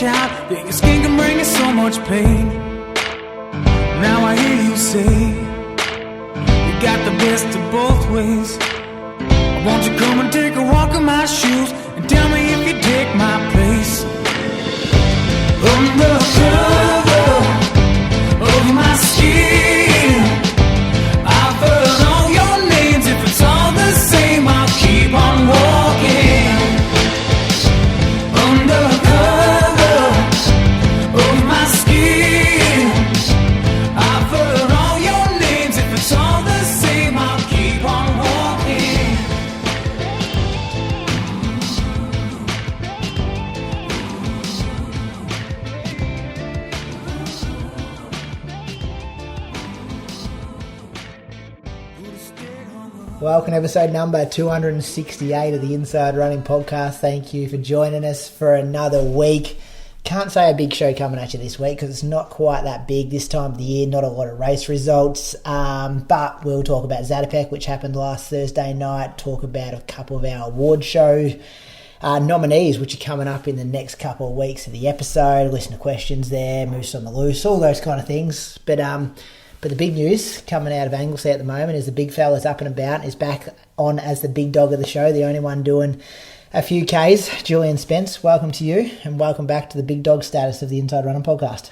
child, that your skin can bring you so much pain. Now I hear you say you got the best of both ways. Won't you come and take a walk in my shoes and tell me if you take my place? Under cover of my skin, I've heard all your names. If it's all the same, I'll keep on walking. Under cover of my skin, I've heard all your names. If it's all the same, I'll keep on walking. Welcome to episode number 268 of the Inside Running Podcast. Thank you for joining us for another week. Can't say a big show coming at you this week because it's not quite that big this time of the year, not a lot of race results, but we'll talk about Zatopek, which happened last Thursday night, talk about a couple of our award show nominees, which are coming up in the next couple of weeks of the episode, listen to questions there, moose on the loose, all those kind of things. But the big news coming out of Anglesey at the moment is the big fella's up and about, is back on as the big dog of the show, the only one doing a few Ks. Julian Spence, welcome to you, and welcome back to the big dog status of the Inside Running Podcast.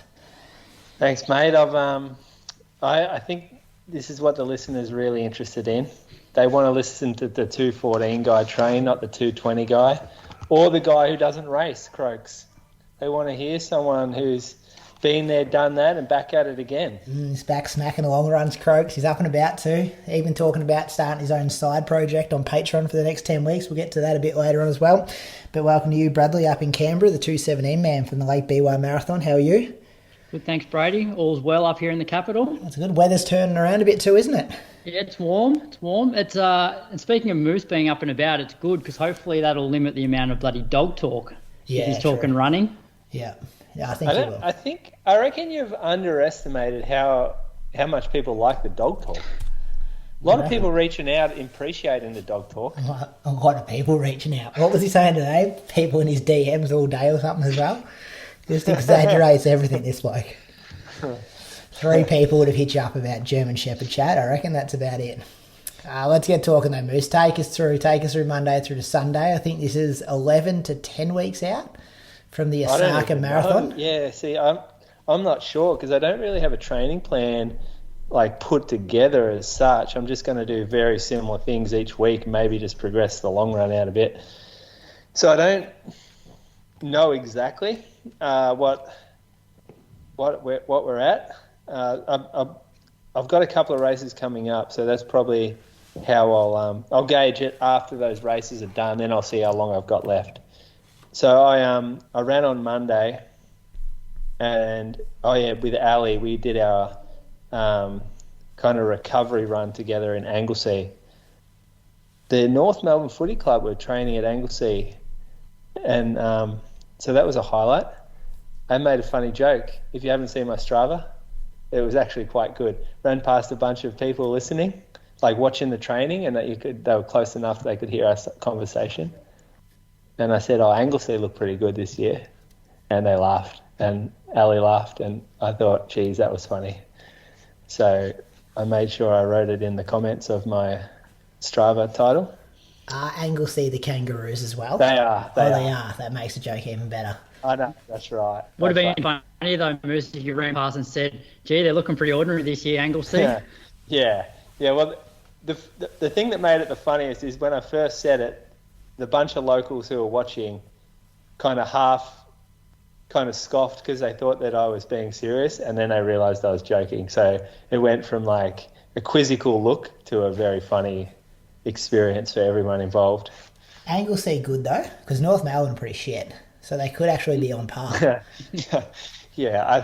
Thanks, mate. I think this is what the listeners really interested in. They want to listen to the 214 guy train, not the 220 guy, or the guy who doesn't race, Croaks. They want to hear someone who's been there, done that, and back at it again. He's back smacking the long runs, Croaks. He's up and about too. Even talking about starting his own side project on Patreon for the next 10 weeks. We'll get to that a bit later on as well. But welcome to you, Bradley, up in Canberra, the 217 man from the Lake BY Marathon. How are you? Good, thanks, Brady. All's well up here in the capital. That's good. Weather's turning around a bit too, isn't it? Yeah, it's warm. It's warm. And speaking of Moose being up and about, it's good because hopefully that'll limit the amount of bloody dog talk. Yeah, if he's talking running. Yeah. Yeah, I think he will. I reckon you've underestimated how much people like the dog talk. A lot of people reaching out appreciating the dog talk. A lot of people reaching out. What was he saying today? People in his DMs all day or something as well? Just exaggerates everything, this bloke. 3 people would have hit you up about German Shepherd chat. I reckon that's about it. Let's get talking though, Moose. Take us through Monday through to Sunday. I think this is 11 to 10 weeks out from the Osaka Marathon. Yeah, see, I'm not sure because I don't really have a training plan like put together as such. I'm just going to do very similar things each week, maybe just progress the long run out a bit. So I don't know exactly what we're at. I've got a couple of races coming up, so that's probably how I'll gauge it after those races are done. Then I'll see how long I've got left. So I ran on Monday, and with Ali we did our kind of recovery run together in Anglesey. The North Melbourne Footy Club were training at Anglesey, and so that was a highlight. I made a funny joke. If you haven't seen my Strava, it was actually quite good. Ran past a bunch of people listening, like watching the training, and they were close enough they could hear our conversation. And I said, Anglesey looked pretty good this year. And they laughed. And Ali laughed. And I thought, geez, that was funny. So I made sure I wrote it in the comments of my Strava title. Are Anglesey the Kangaroos as well? They are. They are. That makes the joke even better. I know, that's right. Would have been funny though, Moose, if you ran past and said, gee, they're looking pretty ordinary this year, Anglesey. Yeah. Well, the thing that made it the funniest is when I first said it, the bunch of locals who were watching kind of scoffed because they thought that I was being serious, and then they realised I was joking. So it went from like a quizzical look to a very funny experience for everyone involved. Anglesey good though, because North Melbourne are pretty shit, so they could actually be on par. Yeah,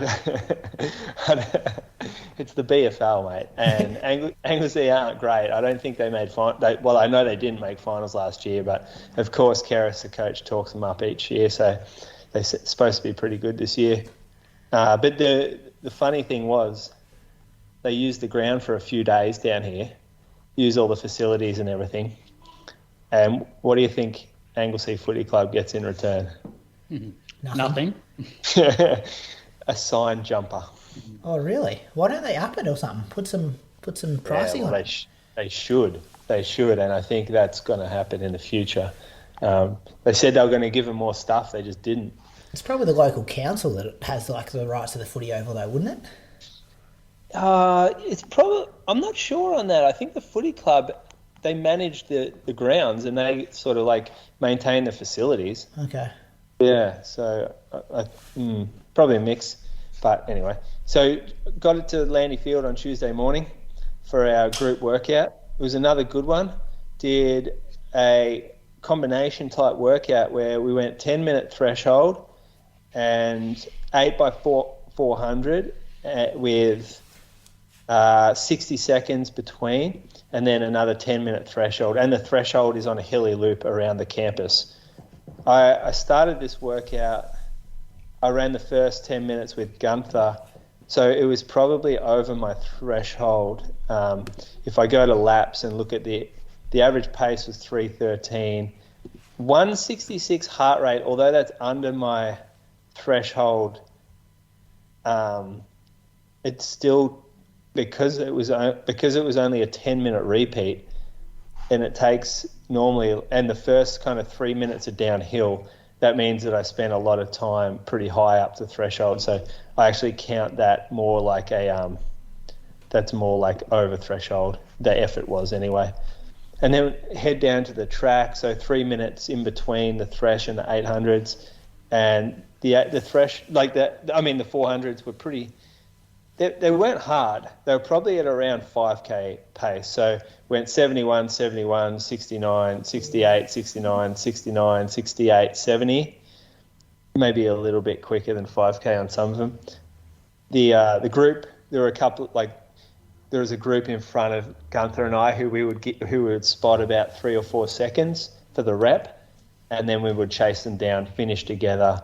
it's the BFL, mate, and Anglesey aren't great. I don't think they made well, I know they didn't make finals last year, but of course, Keris, the coach, talks them up each year, so they're supposed to be pretty good this year. But the funny thing was, they used the ground for a few days down here, used all the facilities and everything. And what do you think Anglesey Footy Club gets in return? Nothing. A sign jumper. Oh, really? Why don't they up it or something? Put some pricing on it. They should, and I think that's going to happen in the future. They said they were going to give them more stuff, they just didn't. It's probably the local council that has like the rights to the footy oval, though, wouldn't it? It's probably. I'm not sure on that. I think the footy club, they manage the grounds and they sort of like maintain the facilities. Okay. Yeah, so probably a mix. But anyway, so got it to Landy Field on Tuesday morning for our group workout. It was another good one. Did a combination type workout where we went 10-minute threshold and 8x400 with 60 seconds between, and then another 10-minute threshold. And the threshold is on a hilly loop around the campus. I started this workout. I ran the first 10 minutes with Gunther, so it was probably over my threshold. If I go to laps and look at the average pace was 3:13, 166 heart rate. Although that's under my threshold, it's still because it was only a 10-minute repeat, and it takes normally, and the first kind of 3 minutes are downhill. That means that I spent a lot of time pretty high up the threshold. So I actually count that more like that's more like over threshold. The effort was anyway. And then head down to the track. So 3 minutes in between the thresh and the 800s, and the thresh, like that. I mean, the 400s were pretty. They weren't hard. They were probably at around 5k pace. So went 71, 71, 69, 68, 69, 69, 68, 70. Maybe a little bit quicker than 5k on some of them. The group, there were a couple, like there was a group in front of Gunther and I who we would spot about 3 or 4 seconds for the rep, and then we would chase them down, finish together,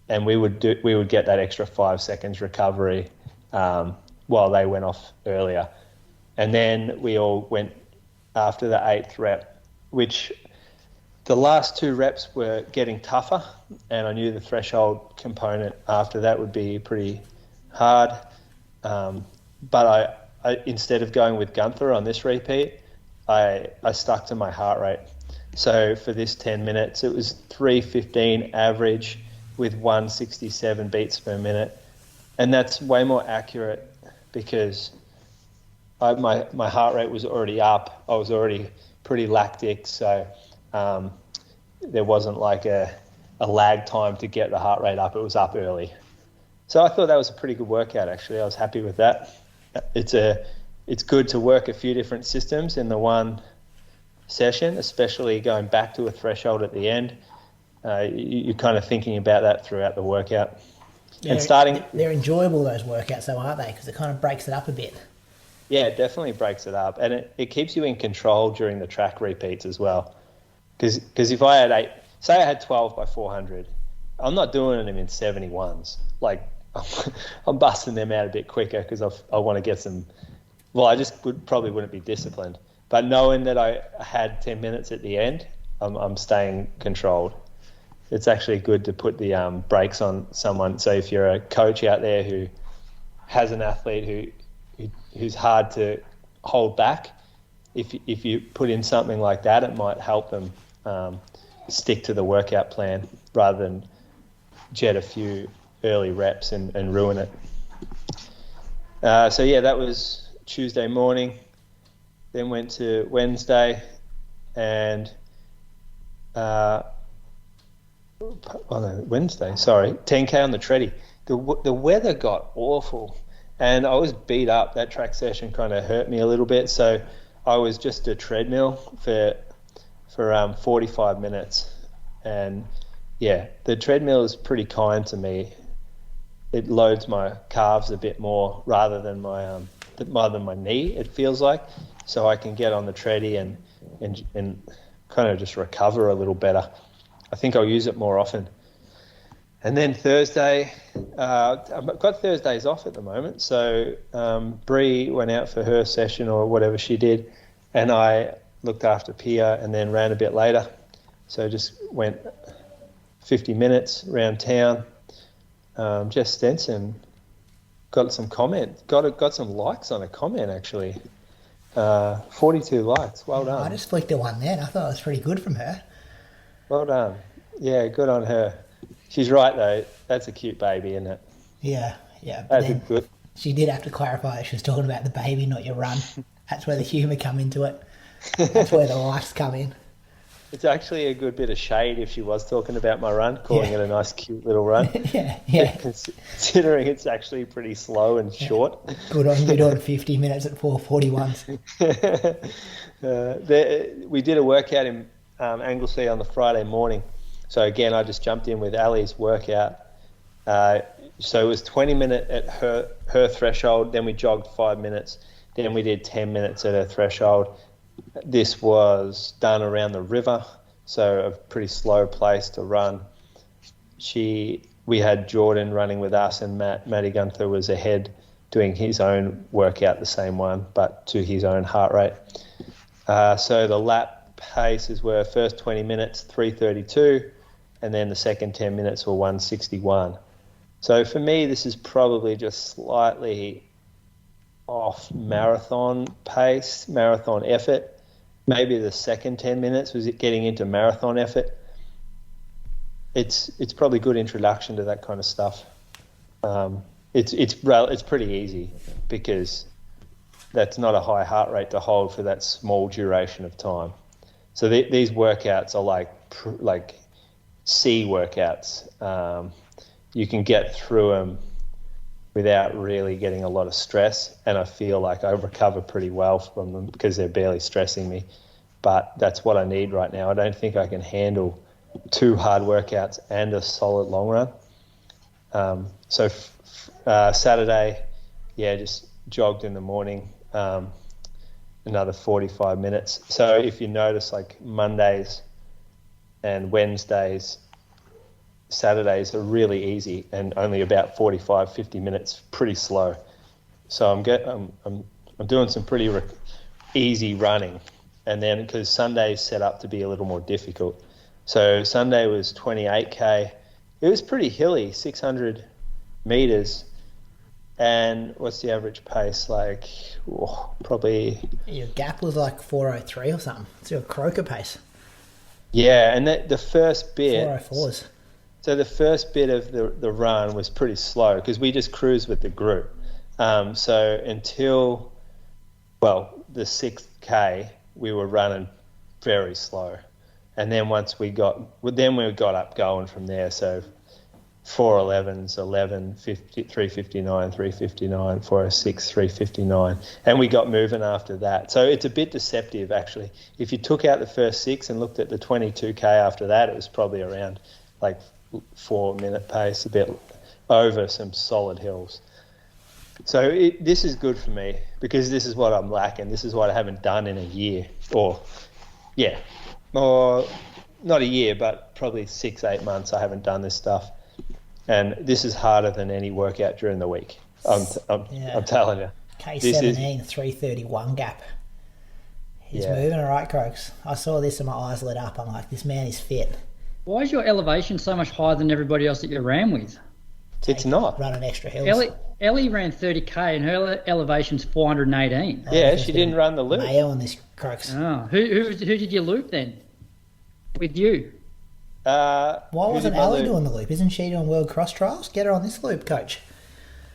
and we would get that extra 5 seconds recovery while they went off earlier. And then we all went after the 8th rep, which the last 2 reps were getting tougher, and I knew the threshold component after that would be pretty hard. But I instead of going with Gunther on this repeat, I stuck to my heart rate. So for this 10 minutes, it was 3:15 average with 167 beats per minute. And that's way more accurate because my heart rate was already up. I was already pretty lactic, so there wasn't like a lag time to get the heart rate up. It was up early. So I thought that was a pretty good workout, actually. I was happy with that. It's good to work a few different systems in the one session, especially going back to a threshold at the end. You're kind of thinking about that throughout the workout. They're enjoyable, those workouts, though, aren't they? Because it kind of breaks it up a bit. Yeah, it definitely breaks it up, and it keeps you in control during the track repeats as well. Because if I had say I had 12 by 400, I'm not doing them in 71s. Like I'm busting them out a bit quicker because I want to get some. Well, I just probably wouldn't be disciplined. But knowing that I had 10 minutes at the end, I'm staying controlled. It's actually good to put the brakes on someone. So if you're a coach out there who has an athlete who's hard to hold back, if you put in something like that, it might help them stick to the workout plan rather than jet a few early reps and ruin it. So yeah, that was Tuesday morning. Then went to Wednesday and Wednesday, 10k on the treadie. The weather got awful and I was beat up. That track session kind of hurt me a little bit, so I was just a treadmill for 45 minutes. And yeah, the treadmill is pretty kind to me. It loads my calves a bit more rather than my knee, it feels like, so I can get on the treadie and kind of just recover a little better. I think I'll use it more often. And then Thursday, I've got Thursdays off at the moment, so Bree went out for her session or whatever she did, and I looked after Pia and then ran a bit later. So just went 50 minutes around town. Jess Stenson got some got some likes on a comment actually. 42 likes. Well done. I just flicked a one there and I thought it was pretty good from her. Well done. Yeah, good on her. She's right though. That's a cute baby, isn't it? Yeah. But That's then good. she did have to clarify that she was talking about the baby, not your run. That's where the humour come into it. That's where the likes come in. It's actually a good bit of shade if she was talking about my run, calling it a nice, cute little run. yeah. Considering it's actually pretty slow and short. Good on you doing 50 minutes at 4:41. We did a workout in Anglesey on the Friday morning. So again, I just jumped in with Ali's workout. So it was 20 minutes at her threshold. Then we jogged 5 minutes. Then we did 10 minutes at her threshold. This was done around the river, so a pretty slow place to run. We had Jordan running with us, and Matty Gunther was ahead doing his own workout, the same one, but to his own heart rate. So the lap paces were first 20 minutes, 3:32, and then the second 10 minutes were 1:61. So for me, this is probably just slightly off marathon pace, marathon effort. Maybe the second 10 minutes was it getting into marathon effort. It's probably a good introduction to that kind of stuff. It's pretty easy because that's not a high heart rate to hold for that small duration of time. So these workouts are like C workouts. You can get through them without really getting a lot of stress, and I feel like I recover pretty well from them because they're barely stressing me. But that's what I need right now. I don't think I can handle 2 hard workouts and a solid long run. So Saturday, just jogged in the morning, another 45 minutes. So if you notice, like Mondays and Wednesdays, Saturdays are really easy and only about 45, 50 minutes, pretty slow. So I'm doing some pretty easy running. And then because Sunday's set up to be a little more difficult. So Sunday was 28K. It was pretty hilly, 600 meters. And what's the average pace? Like, probably... Your gap was like 4:03 or something. It's your croaker pace. Yeah, and the first bit... 4:04s. So the first bit of the run was pretty slow because we just cruised with the group. So until, the 6K, we were running very slow. And then once we got up going from there. So 4:11s, 11, 50, 3:59, 3:59, 4:06, 3:59. And we got moving after that. So it's a bit deceptive, actually. If you took out the first 6 and looked at the 22K after that, it was probably around like 4-minute pace, a bit over some solid hills. So this is good for me because this is what I'm lacking. This is what I haven't done in a year, or not a year, but probably 6-8 months I haven't done this stuff. And this is harder than any workout during the week. I'm telling you. K17, 3:31 gap. He's moving all right, Croaks. I saw this and my eyes lit up. I'm like, this man is fit. Why is your elevation so much higher than everybody else that you ran with? It's not. Running extra hills. Ellie ran 30K and her elevation's 418. Yeah, she didn't run the loop. Mayo on this, Croaks. Oh, who did you loop then? With you? Why wasn't Ali doing the loop? Isn't she doing World Cross Trials? Get her on this loop, Coach.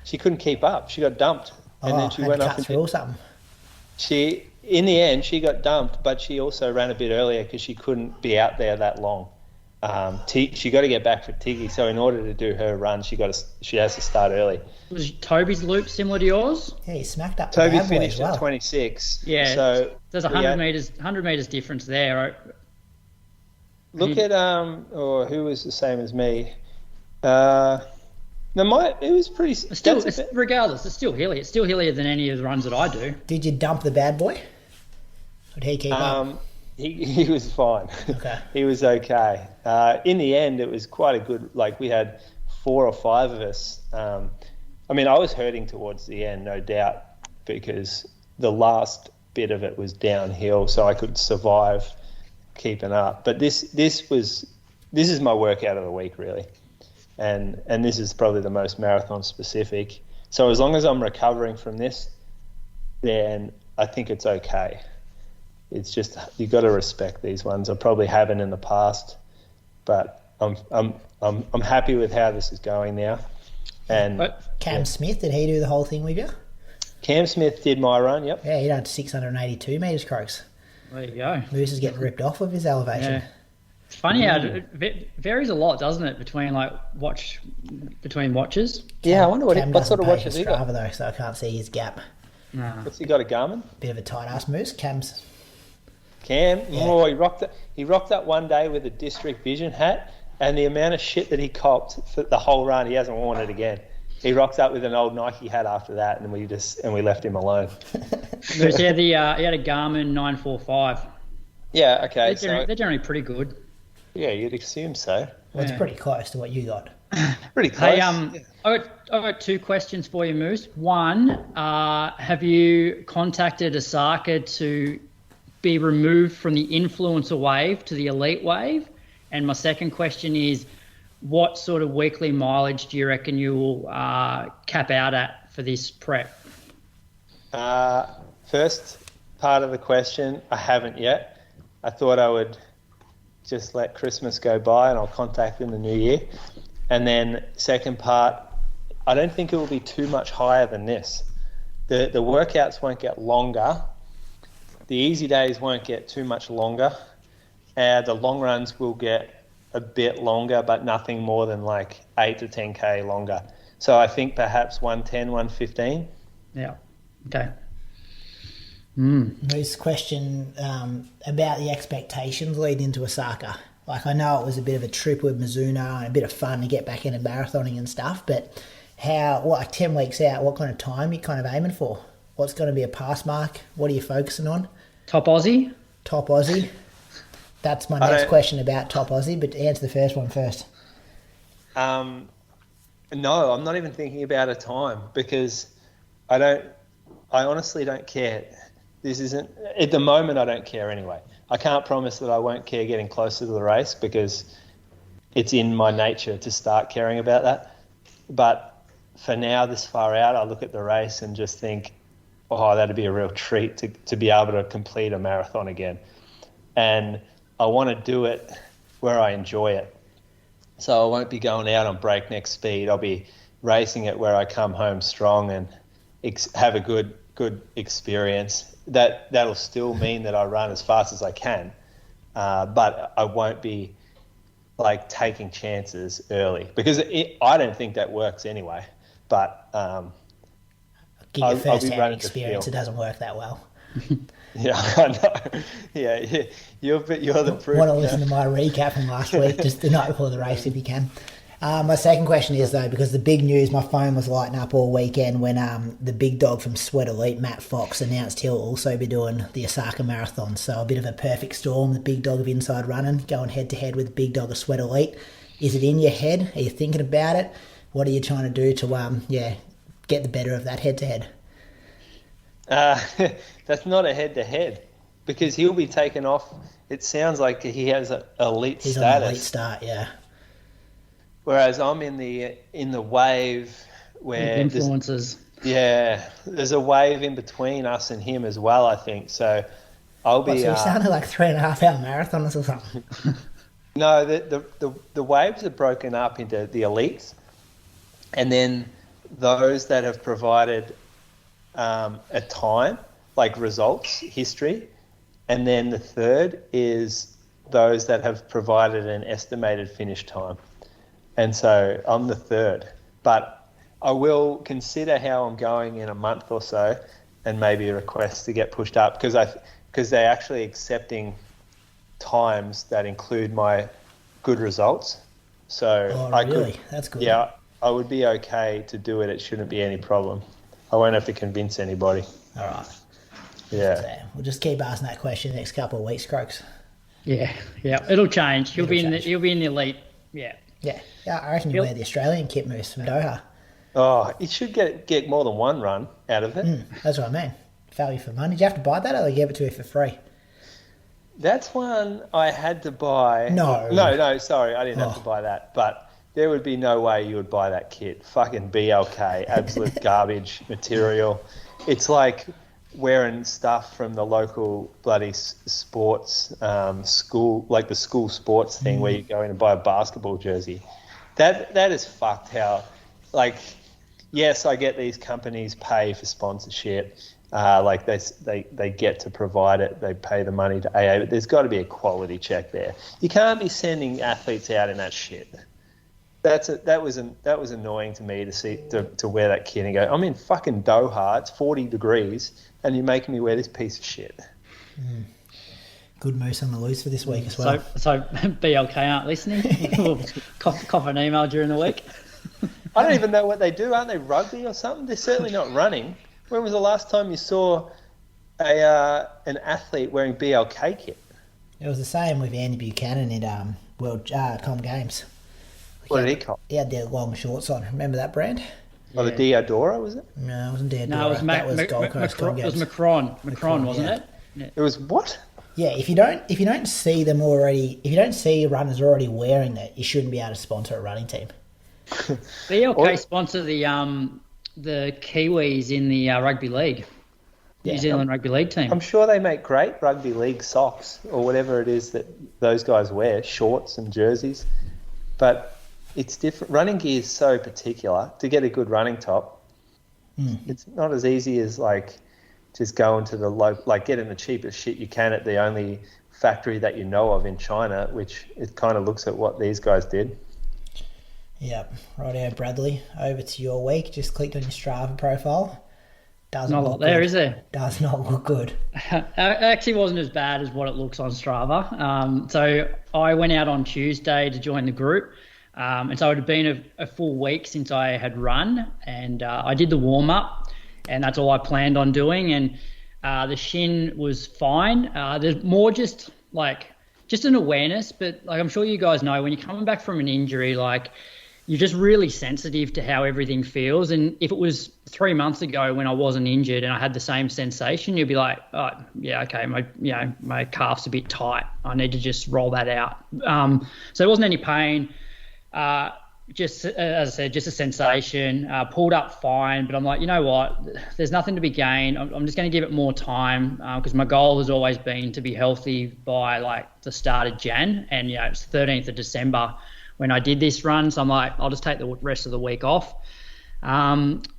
She couldn't keep up. She got dumped. And then she went to up cut and through or something. In the end, she got dumped, but she also ran a bit earlier because she couldn't be out there that long. She got to get back for Tiggy, so in order to do her run, she has to start early. Was Toby's loop similar to yours? Yeah, he smacked up. Toby finished at 26. Yeah, so there's 100 meters difference there. Look at who was the same as me? It was pretty. Regardless, it's still hilly. It's still hillier than any of the runs that I do. Did you dump the bad boy? Or did he keep up? He was fine. Okay. He was okay. In the end, it was quite a good. Like we had 4 or 5 of us. I was hurting towards the end, no doubt, because the last bit of it was downhill, so I could survive keeping up. But this was this is my workout of the week, really. And this is probably the most marathon specific. So as long as I'm recovering from this, then I think it's okay. It's just you got to respect these ones. I probably haven't in the past, but I'm happy with how this is going now. And Cam Smith, did he do the whole thing with you? Cam Smith did my run. Yep. Yeah, he done 682 metres, Croaks. There you go. Moose is getting ripped off of his elevation. Yeah. It's funny how it varies a lot, doesn't it, between watches? Yeah, I wonder what sort of watches he got. got. Though, so I can't see his gap. Nah. What's he got? A Garmin? Bit of a tight ass Moose. Cam. Yeah. Oh, he rocked that one day with a District Vision hat, and the amount of shit that he copped for the whole run, he hasn't worn it again. He rocks up with an old Nike hat after that, and we left him alone. He had a Garmin 945. Yeah, okay. They're generally pretty good. Yeah, you'd assume so. Well, it's pretty close to what you got. Pretty close. Hey, I got two questions for you, Moose. One, have you contacted Osaka to be removed from the influencer wave to the elite wave? And my second question is, what sort of weekly mileage do you reckon you will cap out at for this prep? First part of the question, I haven't yet. I thought I would just let Christmas go by and I'll contact in the new year. And then second part, I don't think it will be too much higher than this. The workouts won't get longer. The easy days won't get too much longer. The long runs will get a bit longer, but nothing more than like 8 to 10K longer. So I think perhaps 110, 115. Yeah. Okay. Moose, question about the expectations leading into Osaka. Like, I know it was a bit of a trip with Mizuno and a bit of fun to get back into marathoning and stuff, but 10 weeks out, what kind of time are you kind of aiming for? What's going to be a pass mark? What are you focusing on? Top Aussie? Top Aussie. That's my next question about Top Aussie, but answer the first one first. No, I'm not even thinking about a time because I honestly don't care. This isn't, at the moment I don't care anyway. I can't promise that I won't care getting closer to the race because it's in my nature to start caring about that. But for now, this far out, I look at the race and just think, oh, that'd be a real treat to be able to complete a marathon again. And I want to do it where I enjoy it. So I won't be going out on breakneck speed. I'll be racing it where I come home strong and have a good experience. That'll still mean that I run as fast as I can, but I won't be like taking chances early because I don't think that works anyway. But give you first-hand experience, it doesn't work that well. Yeah, I know. Yeah, you're the proof. Want to listen to my recap from last week, just the night before the race, if you can. My second question is, though, because the big news, my phone was lighting up all weekend when the big dog from Sweat Elite, Matt Fox, announced he'll also be doing the Osaka Marathon. So a bit of a perfect storm, the big dog of inside running, going head-to-head with the big dog of Sweat Elite. Is it in your head? Are you thinking about it? What are you trying to do to get the better of that head-to-head? That's not a head-to-head because he'll be taken off. It sounds like he has an elite He's status. on elite start, yeah. Whereas I'm in the wave where influences. There's a wave in between us and him as well, I think. So I'll be. So you sounded like 3.5 hour marathons or something. No, the waves are broken up into the elites, and then those that have provided a time, like results, history, and then the third is those that have provided an estimated finish time. And so I'm the third, but I will consider how I'm going in a month or so and maybe a request to get pushed up because they're actually accepting times that include my good results. So really? That's good. Yeah, I would be okay to do it. It shouldn't be any problem. I won't have to convince anybody. All right. Yeah. So we'll just keep asking that question the next couple of weeks, Croaks. Yeah, it'll change. He'll be in the elite. Yeah. Yeah, I reckon you wear the Australian kit, Moose, from Doha. Oh, you should get more than one run out of it. That's what I mean. Value for money. Did you have to buy that or they gave it to you for free? That's one I had to buy. No, sorry, I didn't have to buy that. But there would be no way you would buy that kit. Fucking BLK, absolute garbage material. It's like wearing stuff from the local bloody sports school, like the school sports thing where you go in and buy a basketball jersey. That is fucked how, like, yes, I get these companies pay for sponsorship. Like they get to provide it, they pay the money to AA, but there's got to be a quality check there. You can't be sending athletes out in that shit. That was annoying to me to see to wear that kit and go, I'm in fucking Doha, it's 40 degrees, and you're making me wear this piece of shit. Good moose on the loose for this week as well. So BLK aren't listening. We'll cough an email during the week. I don't even know what they do. Aren't they rugby or something? They're certainly not running. When was the last time you saw an athlete wearing BLK kit? It was the same with Andy Buchanan in World Com Games. What did he cop? He had their long shorts on. Remember that brand? Oh, the Diodora, was it? No, it wasn't Diodora. No, it was Gold Coast Com Games. It was Macron, wasn't it? Yeah. It was what? Yeah, if you don't see them already, if you don't see runners already wearing that, you shouldn't be able to sponsor a running team. BLK sponsor the Kiwis in the rugby league, New Zealand rugby league team. I'm sure they make great rugby league socks or whatever it is that those guys wear, shorts and jerseys. But it's different. Running gear is so particular. To get a good running top, it's not as easy as like just going to the local, like getting the cheapest shit you can at the only factory that you know of in China, which it kind of looks at what these guys did. Yep. Righto, Bradley. Over to your week. Just clicked on your Strava profile. Doesn't not a look lot there, good. is there? Does not look good. It actually wasn't as bad as what it looks on Strava. So I went out on Tuesday to join the group. And so it had been a full week since I had run. And I did the warm-up. And that's all I planned on doing. And the shin was fine. There's more just an awareness. But like I'm sure you guys know, when you're coming back from an injury, like you're just really sensitive to how everything feels. And if it was 3 months ago when I wasn't injured and I had the same sensation, you'd be like, oh, yeah, okay, my calf's a bit tight. I need to just roll that out. So there wasn't any pain. Just, as I said, just a sensation. Pulled up fine, but I'm like, you know what? There's nothing to be gained. I'm just going to give it more time because my goal has always been to be healthy by like the start of Jan. And, it's 13th of December when I did this run. So I'm like, I'll just take the rest of the week off. So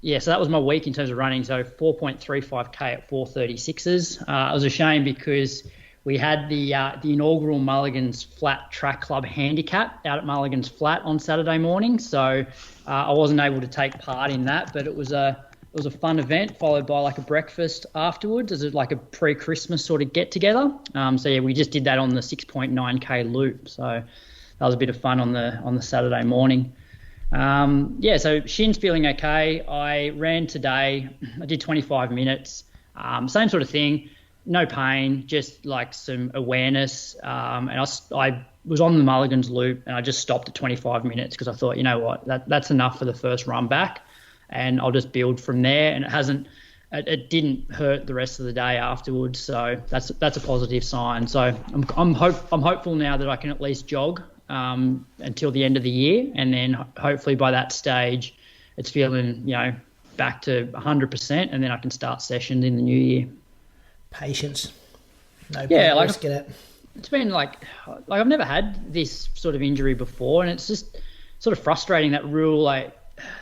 that was my week in terms of running. So 4.35K at 4:36s. It was a shame because we had the inaugural Mulligans Flat Track Club Handicap out at Mulligans Flat on Saturday morning. So I wasn't able to take part in that, but it was a fun event followed by like a breakfast afterwards as like a pre-Christmas sort of get together. We just did that on the 6.9K loop. So that was a bit of fun on the Saturday morning. So shin's feeling okay. I ran today. I did 25 minutes. Same sort of thing. No pain, just like some awareness. And I was on the Mulligans loop and I just stopped at 25 minutes because I thought, you know what, that's enough for the first run back and I'll just build from there. And it didn't hurt the rest of the day afterwards. So that's a positive sign. So I'm hopeful now that I can at least jog until the end of the year. And then hopefully by that stage it's feeling, back to 100% and then I can start sessions in the new year. Patience. No point risking it. It's been like I've never had this sort of injury before, and it's just sort of frustrating that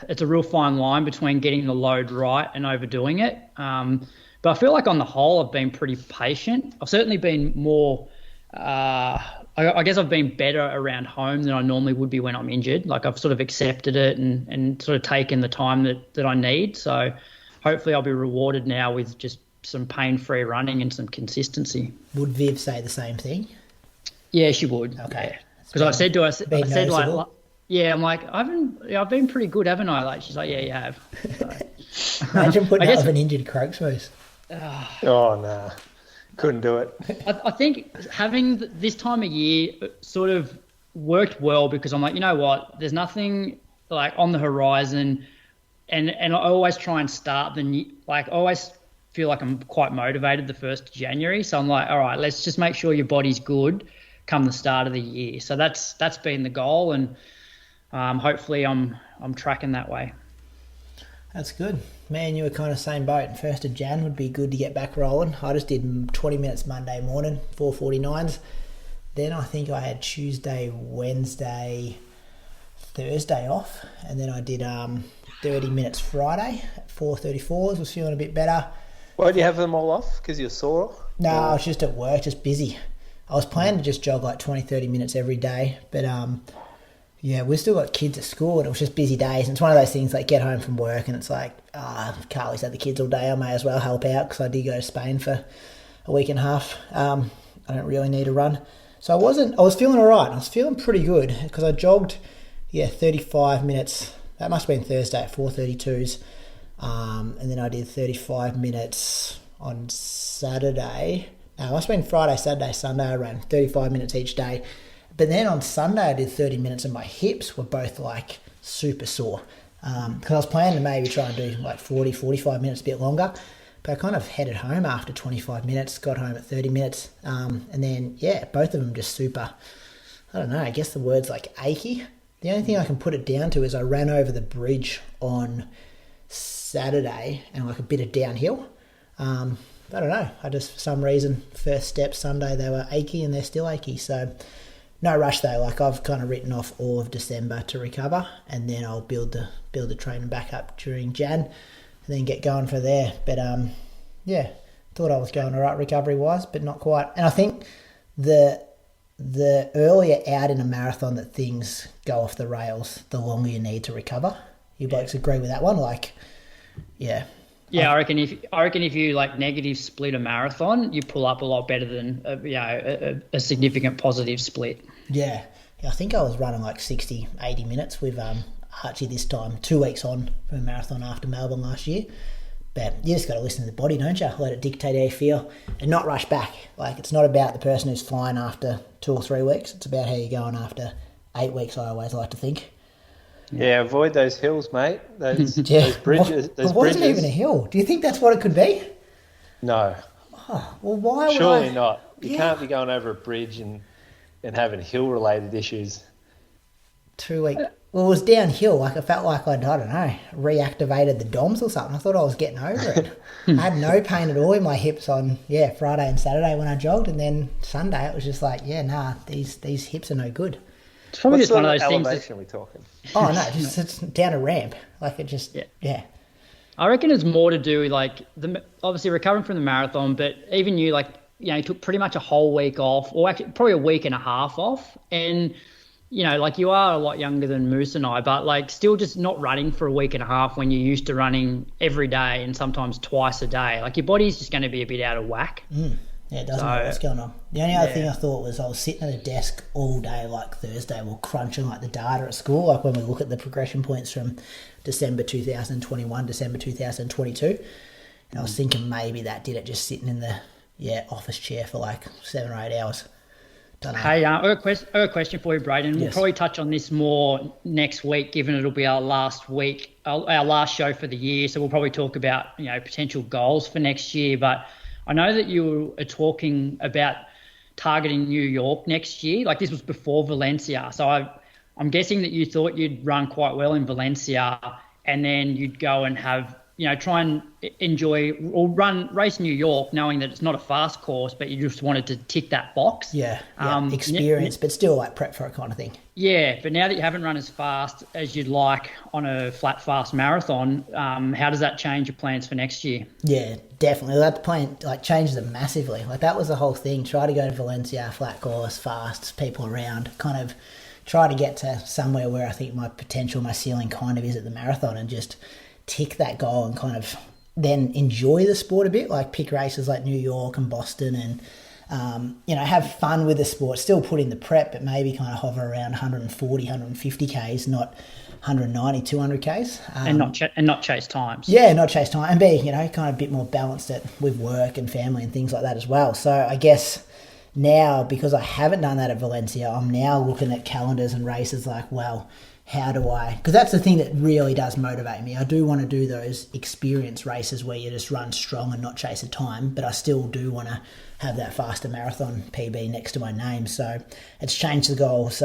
it's a real fine line between getting the load right and overdoing it. But I feel like on the whole I've been pretty patient. I've certainly been more I guess I've been better around home than I normally would be when I'm injured. Like I've sort of accepted it and sort of taken the time that I need. So hopefully I'll be rewarded now with just some pain-free running and some consistency. Would Viv say the same thing? Yeah, she would. Okay. Because I said I'm like, I've been pretty good, haven't I? Like, she's like, yeah, you have. So, imagine putting up an injured croaks moose. Oh, no. Couldn't do it. I think having this time of year sort of worked well because I'm like, you know what, there's nothing like on the horizon and I always try and start feel like I'm quite motivated the 1st of January. So I'm like, all right, let's just make sure your body's good come the start of the year. So that's been the goal, and hopefully I'm tracking that way. That's good. Man, you were kind of same boat. 1st of Jan would be good to get back rolling. I just did 20 minutes Monday morning, 4:49s. Then I think I had Tuesday, Wednesday, Thursday off. And then I did 30 minutes Friday at 4:34s. Was feeling a bit better. Why do you have them all off? Because you're sore? No, I was just at work, just busy. I was planning to just jog like 20, 30 minutes every day. But yeah, we've still got kids at school, and it was just busy days. And it's one of those things like get home from work and it's like, Carly's had the kids all day. I may as well help out because I did go to Spain for a week and a half. I don't really need a run. So I was feeling all right. I was feeling pretty good because I jogged, 35 minutes. That must have been Thursday at 4:32s. And then I did 35 minutes on Saturday. No, it must have been Friday, Saturday, Sunday. I ran 35 minutes each day. But then on Sunday, I did 30 minutes and my hips were both like super sore. Because I was planning to maybe try and do like 40, 45 minutes, a bit longer. But I kind of headed home after 25 minutes, got home at 30 minutes. And then, both of them just super, I don't know, I guess the word's like achy. The only thing I can put it down to is I ran over the bridge on Saturday and like a bit of downhill. I don't know. I just, for some reason, first step Sunday, they were achy and they're still achy. So no rush though. Like I've kind of written off all of December to recover, and then I'll build the training back up during Jan, and then get going for there. But thought I was going all right recovery wise, but not quite. And I think the earlier out in a marathon that things go off the rails, the longer you need to recover. You blokes agree with that one? Like, yeah. Yeah, I reckon if you like negative split a marathon, you pull up a lot better than a significant positive split. Yeah, I think I was running like 60, 80 minutes with Archie this time, 2 weeks on from a marathon after Melbourne last year. But you just got to listen to the body, don't you? Let it dictate how you feel and not rush back. Like, it's not about the person who's flying after 2 or 3 weeks. It's about how you're going after 8 weeks, I always like to think. Yeah, avoid those hills, mate. Those bridges. It wasn't even a hill. Do you think that's what it could be? No. Oh, well, why would Surely not. You can't be going over a bridge and having hill-related issues. 2 weeks. Well, it was downhill. Like, I felt like I'd, I don't know, reactivated the DOMs or something. I thought I was getting over it. I had no pain at all in my hips on, Friday and Saturday when I jogged. And then Sunday, it was just like, these hips are no good. It's probably What just one of sort those things. elevation are we talking? Oh, no, just it's down a ramp. Like, it just, I reckon it's more to do with like obviously recovering from the marathon, but even you you took pretty much a whole week off, or actually probably a week and a half off, and like you are a lot younger than Moose and I, but like still just not running for a week and a half when you're used to running every day and sometimes twice a day. Like your body's just going to be a bit out of whack. Yeah, it doesn't know what's going on. The only other thing I thought was I was sitting at a desk all day, like Thursday, crunching like the data at school, like when we look at the progression points from December 2021, December 2022. And I was thinking maybe that did it, just sitting in the office chair for like 7 or 8 hours. Don't know. Hey, I have a question for you, Brayden. We'll probably touch on this more next week, given it'll be our last week, our last show for the year. So we'll probably talk about potential goals for next year. But I know that you are talking about targeting New York next year. Like this was before Valencia. So I'm guessing that you thought you'd run quite well in Valencia, and then you'd go and have, try and enjoy or race New York, knowing that it's not a fast course, but you just wanted to tick that box. Yeah, experience, but still like prep for it kind of thing. Yeah, but now that you haven't run as fast as you'd like on a flat, fast marathon, how does that change your plans for next year? Yeah, definitely. That plan changes it massively. Like that was the whole thing. Try to go to Valencia, flat course, fast, people around, kind of try to get to somewhere where I think my potential, my ceiling kind of is at the marathon, and just tick that goal and kind of then enjoy the sport a bit, like pick races like New York and Boston and, have fun with the sport, still put in the prep, but maybe kind of hover around 140, 150 Ks, not 190, 200 Ks. And not chase times. Yeah, not chase time, and be, kind of a bit more balanced with work and family and things like that as well. So I guess now, because I haven't done that at Valencia, I'm now looking at calendars and races like, well, how do I... Because that's the thing that really does motivate me. I do want to do those experience races where you just run strong and not chase a time, but I still do want to have that faster marathon PB next to my name. So it's changed the goals,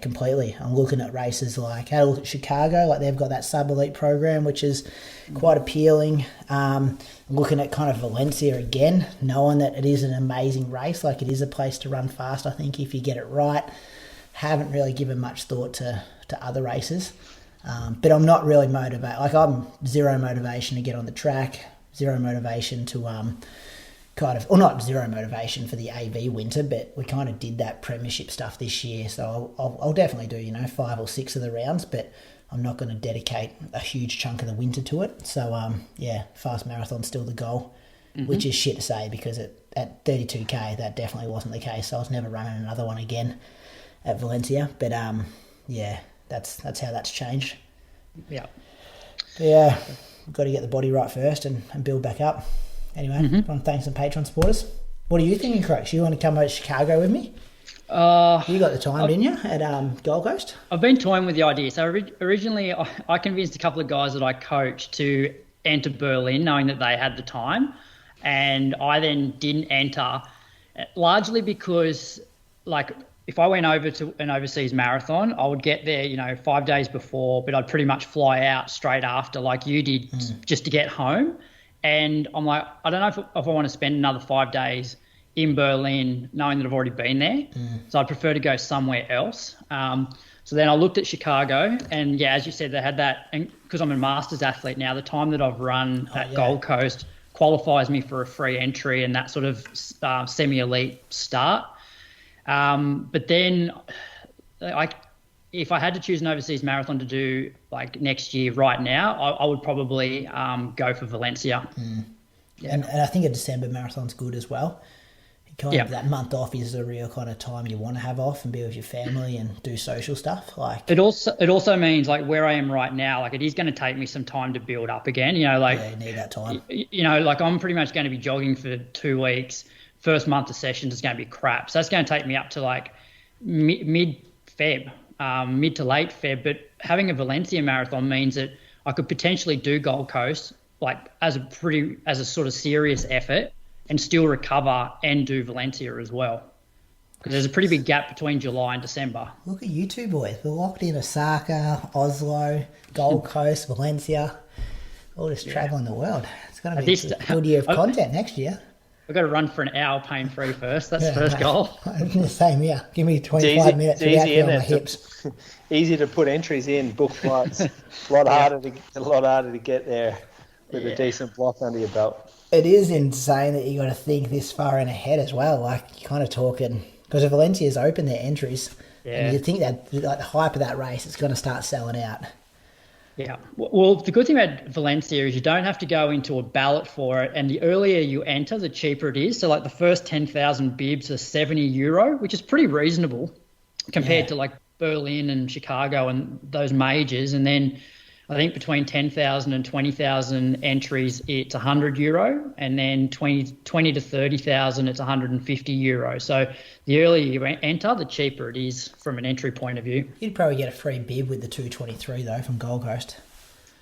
completely. I'm looking at races like... I had a look at Chicago, like they've got that sub-elite program, which is quite appealing. Looking at kind of Valencia again, knowing that it is an amazing race, like it is a place to run fast, I think, if you get it right. Haven't really given much thought to other races, but I'm not really motivated. Like I'm zero motivation to get on the track, zero motivation to not zero motivation for the AV winter, but we kind of did that premiership stuff this year, so I'll definitely do 5 or 6 of the rounds, but I'm not going to dedicate a huge chunk of the winter to it. So fast marathon's still the goal, which is shit to say because at 32k that definitely wasn't the case. So I was never running another one again at Valencia, but that's how that's changed. Yeah. Yeah, we've got to get the body right first and build back up. Anyway, I want to thank some Patreon supporters. What are you thinking, Croaks? You want to come over to Chicago with me? You got the time, didn't you, at Gold Coast? I've been toying with the idea. So originally I convinced a couple of guys that I coached to enter Berlin knowing that they had the time, and I then didn't enter, largely because, like, if I went over to an overseas marathon, I would get there, 5 days before, but I'd pretty much fly out straight after like you did just to get home. And I'm like, I don't know if I want to spend another 5 days in Berlin knowing that I've already been there. So I'd prefer to go somewhere else. So then I looked at Chicago, and yeah, as you said, they had that, and because I'm a masters athlete now, the time that I've run at Gold Coast qualifies me for a free entry and that sort of semi-elite start. But then if I had to choose an overseas marathon to do like next year right now, I would probably go for Valencia. Yeah. And I think a December marathon's good as well. That month off is the real kind of time you want to have off and be with your family and do social stuff. Like it also means like where I am right now, like it is going to take me some time to build up again. You need that time. Like I'm pretty much going to be jogging for 2 weeks. First month of sessions is going to be crap. So that's going to take me up to like mid-Feb, mid to late Feb. But having a Valencia marathon means that I could potentially do Gold Coast like as a sort of serious effort and still recover and do Valencia as well. Because there's a pretty big gap between July and December. Look at you two boys. We're locked in Osaka, Oslo, Gold Coast, Valencia. All just travelling the world. It's going to be a good year of content next year. I've got to run for an hour pain-free first. That's the first goal. Same here. Give me 25 minutes without feeling my hips. Easy to put entries in, book flights. a lot harder to get there with a decent block under your belt. It is insane that you got to think this far in ahead as well. Like you're kind of talking because if Valencia's open their entries, and you think that like the hype of that race, it's going to start selling out. Yeah. Well, the good thing about Valencia is you don't have to go into a ballot for it, and the earlier you enter, the cheaper it is. So like the first 10,000 bibs are €70, which is pretty reasonable compared to like Berlin and Chicago and those majors, and then I think between 10,000 and 20,000 entries, it's €100, and then 20 to 30,000, it's €150. So the earlier you enter, the cheaper it is from an entry point of view. You'd probably get a free bib with the 223 though from Gold Coast.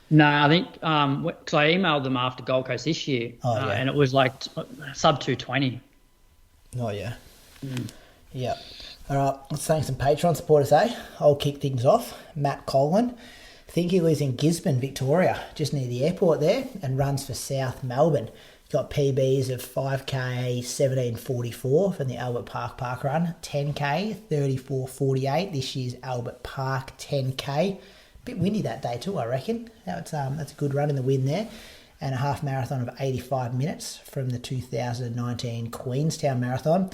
No, I think because I emailed them after Gold Coast this year, and it was like sub 220. Oh yeah, yeah. All right, let's thank some Patreon supporters. I'll kick things off. Matt Colwyn. I think he lives in Gisborne, Victoria, just near the airport there, and runs for South Melbourne. Got PBs of 5K, 17:44 from the Albert Park run, 10K, 34:48. This year's Albert Park 10K. Bit windy that day too, I reckon. That's a good run in the wind there. And a half marathon of 85 minutes from the 2019 Queenstown Marathon.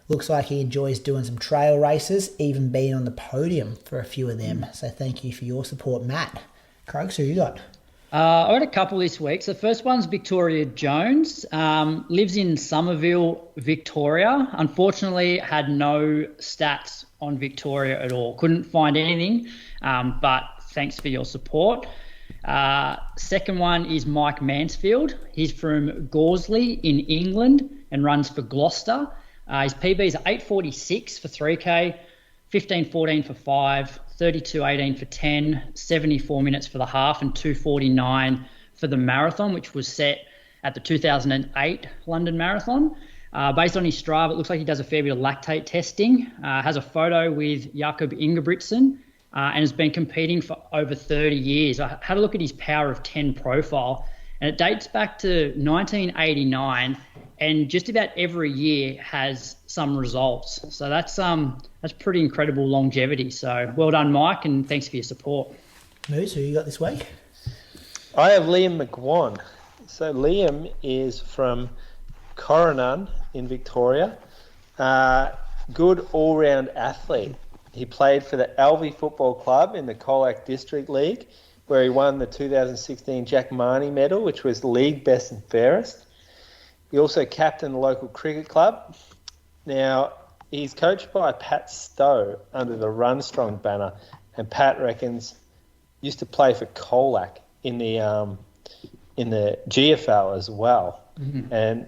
Looks like he enjoys doing some trail races, even being on the podium for a few of them. So thank you for your support, Matt. Croaks, who you got? I got a couple this week. So the first one's Victoria Jones. Lives in Somerville, Victoria. Unfortunately, had no stats on Victoria at all. Couldn't find anything, but thanks for your support. Second one is Mike Mansfield. He's from Gorsley in England and runs for Gloucester. His PBs are 8:46 for 3K, 15:14 for 5, 32:18 for 10, 74 minutes for the half, and 2:49 for the marathon, which was set at the 2008 London Marathon. Based on his Strava, it looks like he does a fair bit of lactate testing, has a photo with Jakob Ingebrigtsen, and has been competing for over 30 years. I had a look at his Power of 10 profile, and it dates back to 1989, and just about every year has some results. So that's pretty incredible longevity. So well done, Mike, and thanks for your support. Moose, who you got this week? I have Liam McGuan. So Liam is from Coronan in Victoria. Good all-round athlete. He played for the Alvey Football Club in the Colac District League, where he won the 2016 Jack Marnie medal, which was league best and fairest. He also captained the local cricket club. Now, he's coached by Pat Stowe under the Run Strong banner, and Pat reckons used to play for Colac in the GFL as well. Mm-hmm. And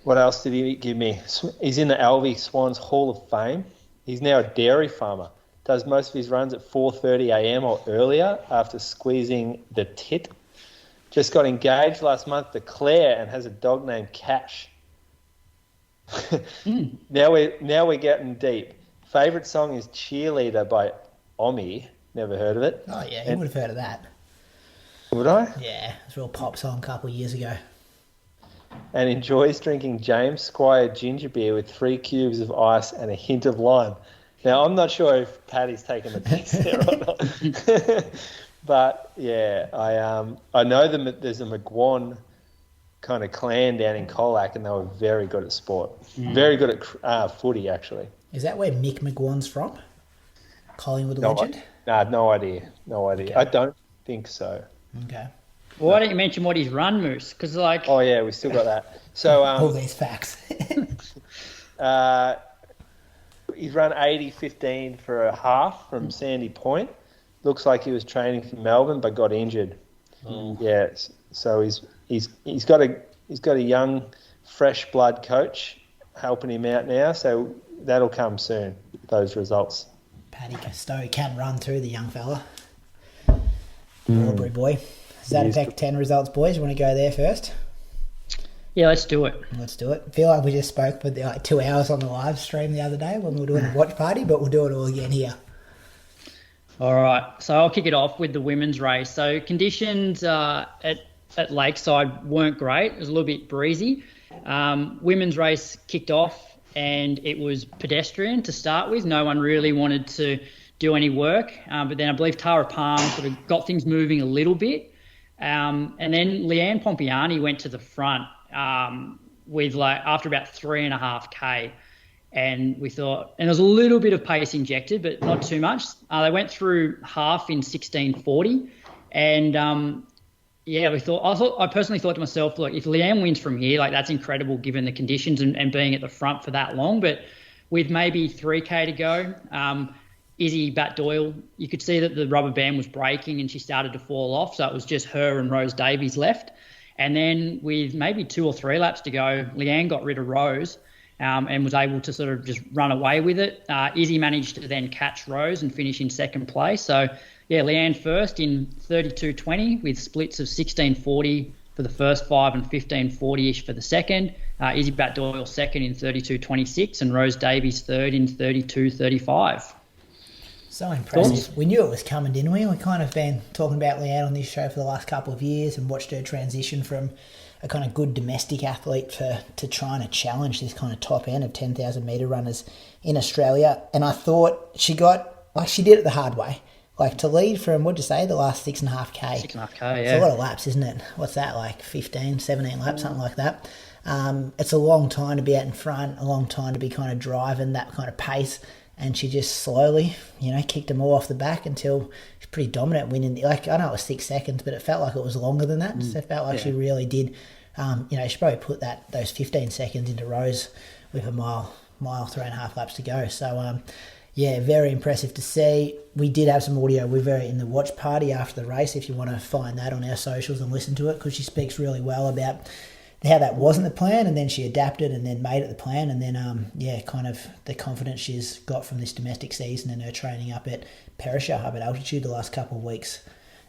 what else did he give me? He's in the Alvey Swans Hall of Fame. He's now a dairy farmer. Does most of his runs at 4:30 a.m. or earlier after squeezing the tit. Just got engaged last month to Claire and has a dog named Cash. Now we're getting deep. Favourite song is Cheerleader by Omi. Never heard of it. Oh yeah, you would have heard of that. Would I? Yeah, it's a real pop song a couple of years ago. And enjoys drinking James Squire ginger beer with 3 cubes of ice and a hint of lime. Now, I'm not sure if Paddy's taken the piss there or not. But, yeah, I know there's a McGuan kind of clan down in Colac, and they were very good at sport. Very good at footy, actually. Is that where Mick McGuan's from? Collingwood legend? No idea. Okay. I don't think so. Okay. Well, why don't you mention what he's run, Moose? Because oh yeah, we still got that. So all these facts. He's run 80:15 for a half from Sandy Point. Looks like he was training for Melbourne but got injured. Yeah, so he's got a young, fresh blood coach helping him out now. So that'll come soon. Those results. Paddy Stowe can run too, the young fella. Albury boy. Zatopek 10 results, boys. You want to go there first? Yeah, let's do it. Let's do it. I feel like we just spoke for like 2 hours on the live stream the other day when we were doing a watch party, but we'll do it all again here. All right. So I'll kick it off with the women's race. So conditions at Lakeside weren't great. It was a little bit breezy. Women's race kicked off and it was pedestrian to start with. No one really wanted to do any work. But then I believe Tara Palm sort of got things moving a little bit. And then Leanne Pompeani went to the front with after about 3.5K. And we thought, and there was a little bit of pace injected, but not too much. They went through half in 16:40. And I personally thought to myself, look, if Leanne wins from here, that's incredible given the conditions and being at the front for that long. But with maybe 3K to go, Izzy Batt-Doyle, you could see that the rubber band was breaking and she started to fall off. So it was just her and Rose Davies left. And then with maybe 2 or 3 laps to go, Leanne got rid of Rose and was able to sort of just run away with it. Izzy managed to then catch Rose and finish in second place. So, yeah, Leanne first in 32:20 with splits of 16:40 for the first 5 and 15:40-ish for the second. Izzy Batt-Doyle second in 32:26 and Rose Davies third in 32:35. So impressive. We knew it was coming, didn't we? We kind of been talking about Leanne on this show for the last couple of years and watched her transition from a kind of good domestic athlete to trying to challenge this kind of top end of 10,000 metre runners in Australia. And I thought she did it the hard way. To lead from, what'd you say, the last 6.5K? 6.5K, yeah. It's a lot of laps, isn't it? What's that, 15, 17 laps, something like that. It's a long time to be out in front, a long time to be kind of driving that kind of pace. And she just slowly, kicked them all off the back until she's pretty dominant winning. I know it was 6 seconds, but it felt like it was longer than that. So it felt like she really did. She probably put those 15 seconds into Rose with a mile, 3.5 laps to go. So, very impressive to see. We did have some audio with her in the watch party after the race, if you want to find that on our socials and listen to it, because she speaks really well about how that wasn't the plan, and then she adapted and then made it the plan, and then kind of the confidence she's got from this domestic season and her training up at Perisher, up at altitude the last couple of weeks,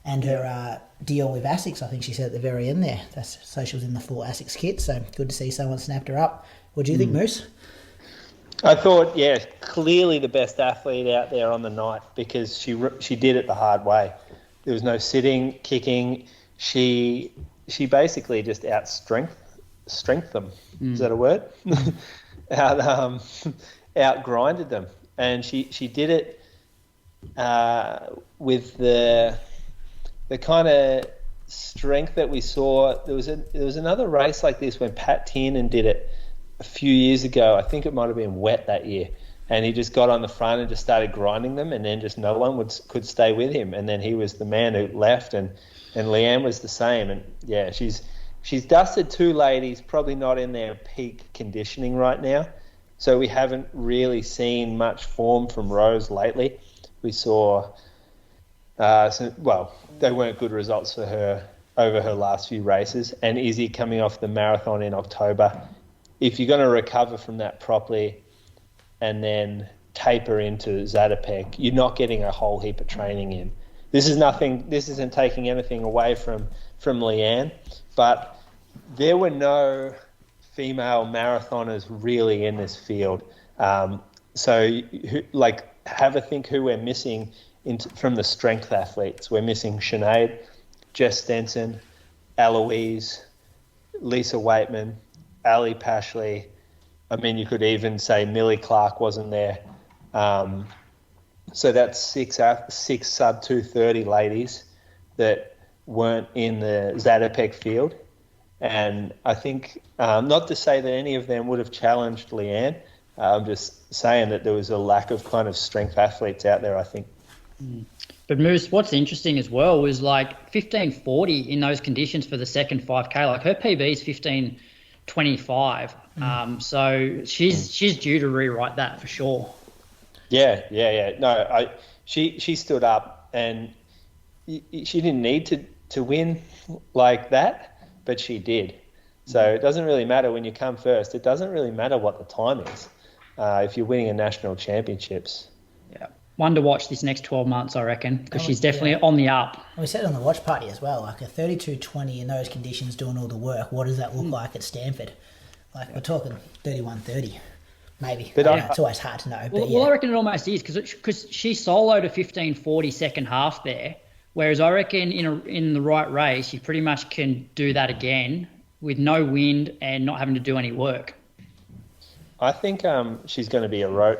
and her deal with ASICS, I think she said at the very end there. So she was in the full ASICS kit, so good to see someone snapped her up. What do you think, Moose? I thought, clearly the best athlete out there on the night, because she did it the hard way. There was no sitting, kicking. She basically just outstrengthed them. Is that a word? Outgrinded them, and she did it with the kind of strength that we saw. There was another race like this when Pat Tiernan did it a few years ago. I think it might have been wet that year, and he just got on the front and just started grinding them, and then just no one could stay with him, and then he was the man who left, and Leanne was the same. And she's dusted two ladies, probably not in their peak conditioning right now, so we haven't really seen much form from Rose lately. We saw they weren't good results for her over her last few races, and Izzy coming off the marathon in October. If you're going to recover from that properly and then taper into Zatopek, you're not getting a whole heap of training in. This isn't taking anything away from Leanne, but there were no female marathoners really in this field. So have a think who we're missing from the strength athletes. We're missing Sinead, Jess Stenson, Eloise, Lisa Waitman, Ali Pashley. I mean, you could even say Millie Clark wasn't there. So that's six sub 230 ladies that weren't in the Zatopek field. And I think, not to say that any of them would have challenged Leanne, I'm just saying that there was a lack of kind of strength athletes out there, I think. But Moose, what's interesting as well was 15:40 in those conditions for the second 5K. Like her PB is 15:25. So she's due to rewrite that for sure. Yeah. No, she stood up, and she didn't need to win like that, but she did. So it doesn't really matter when you come first. It doesn't really matter what the time is if you're winning a national championships. Yeah. One to watch this next 12 months, I reckon, because she's definitely on the up. We said it on the watch party as well, like a 32:20 in those conditions doing all the work. What does that look like at Stanford? We're talking 31:30, maybe. But it's always hard to know. Well, I reckon it almost is, because she soloed a 15:40 second half there, whereas I reckon in the right race, you pretty much can do that again with no wind and not having to do any work. I think she's going to be a road.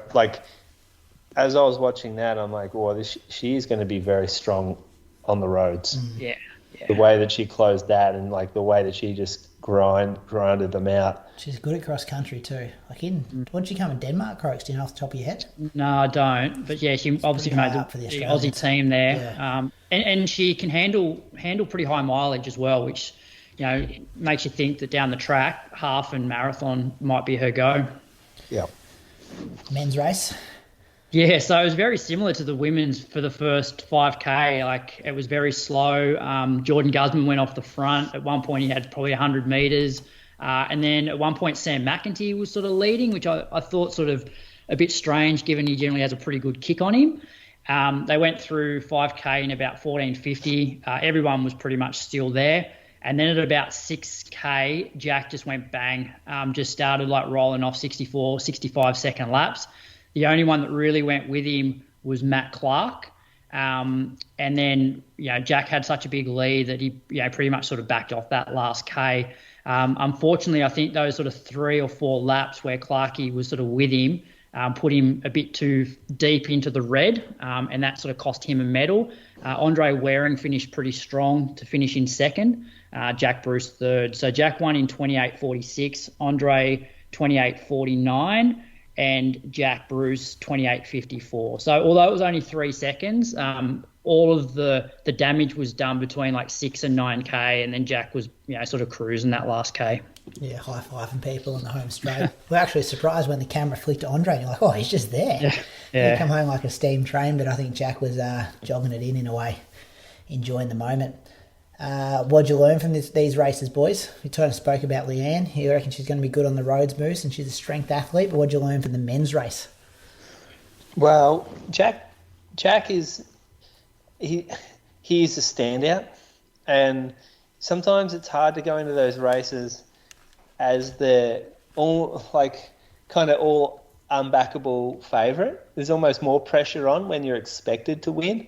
As I was watching that, I'm like, she is going to be very strong on the roads. Yeah. The way that she closed that, and the way that she just grinded them out. She's good at cross country too. What'd she come in Denmark, Croaks? Do you know off the top of your head? No, I don't. But yeah, she obviously made the Aussie team there. Yeah. And she can handle pretty high mileage as well, which makes you think that down the track, half and marathon might be her go. Yeah. Men's race. Yeah, so it was very similar to the women's for the first 5K. It was very slow. Jordan Guzman went off the front. At one point, he had probably 100 metres. And then at one point, Sam McEntee was sort of leading, which I thought sort of a bit strange, given he generally has a pretty good kick on him. They went through 5K in about 14:50. Everyone was pretty much still there. And then at about 6K, Jack just went bang, just started rolling off 64, 65-second laps. The only one that really went with him was Matt Clark. And then, Jack had such a big lead that he pretty much sort of backed off that last K. Unfortunately, I think those sort of 3 or 4 laps where Clarkey was sort of with him put him a bit too deep into the red, and that sort of cost him a medal. Andre Waring finished pretty strong to finish in second, Jack Bruce third. So Jack won in 28:46, Andre 28:49, and Jack Bruce 28:54. So although it was only 3 seconds, all of the damage was done between 6 and 9K, and then Jack was sort of cruising that last K. Yeah, high-fiving people on the home straight. We're actually surprised when the camera flicked to Andre, and you're like, oh, he's just there. Yeah. He come home like a steam train, but I think Jack was jogging it in a way, enjoying the moment. What'd you learn from these races, boys? We kind of spoke about Leanne. You reckon she's going to be good on the roads, Moose, and she's a strength athlete. But what'd you learn from the men's race? Well, Jack is he's a standout, and sometimes it's hard to go into those races as the all unbackable favourite. There's almost more pressure on when you're expected to win.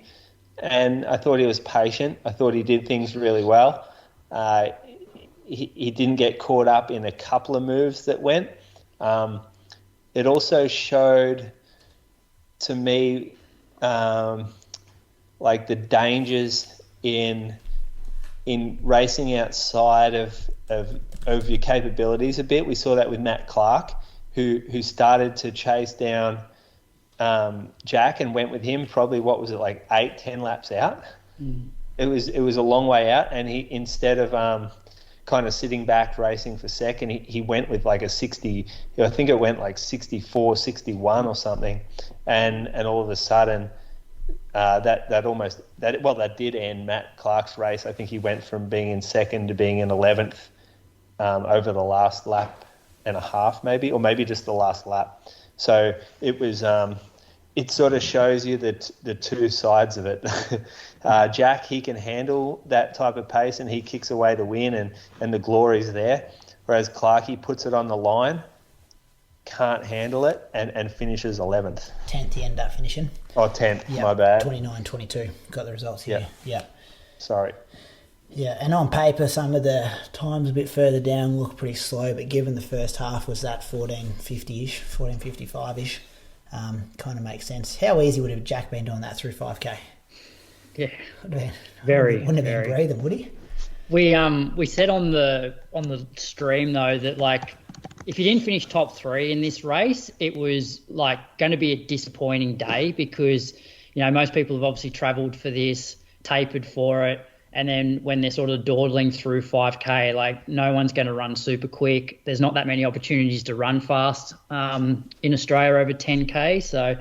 And I thought he was patient. I thought he did things really well. He didn't get caught up in a couple of moves that went. It also showed to me like the dangers in racing outside of your capabilities a bit. We saw that with Matt Clark, who started to chase down Jack and went with him probably, 8-10 laps out. It was a long way out, and he, instead of kind of sitting back racing for second, he went with like a 60, I think it went like 64, 61 or something, and all of a sudden that did end Matt Clark's race. I think he went from being in second to being in 11th over the last lap and a half, maybe, or maybe just the last lap. So it was it sort of shows you the two sides of it. Jack, he can handle that type of pace and he kicks away the win and the glory's there. Whereas Clark, he puts it on the line, can't handle it, and finishes 11th. 10th he ended up finishing. Oh, 10th, my bad. 29-22, got the results here. Yeah. Sorry. Yeah, and on paper, some of the times a bit further down look pretty slow, but given the first half was that 14:50-ish, 14:55-ish, kind of makes sense. How easy would have Jack been doing that through 5K? Yeah, Wouldn't have been breathing, would he? We said on the stream though that like if you didn't finish top 3 in this race, it was like going to be a disappointing day because most people have obviously travelled for this, tapered for it. And then when they're sort of dawdling through 5K, like no one's going to run super quick. There's not that many opportunities to run fast in Australia over 10K. So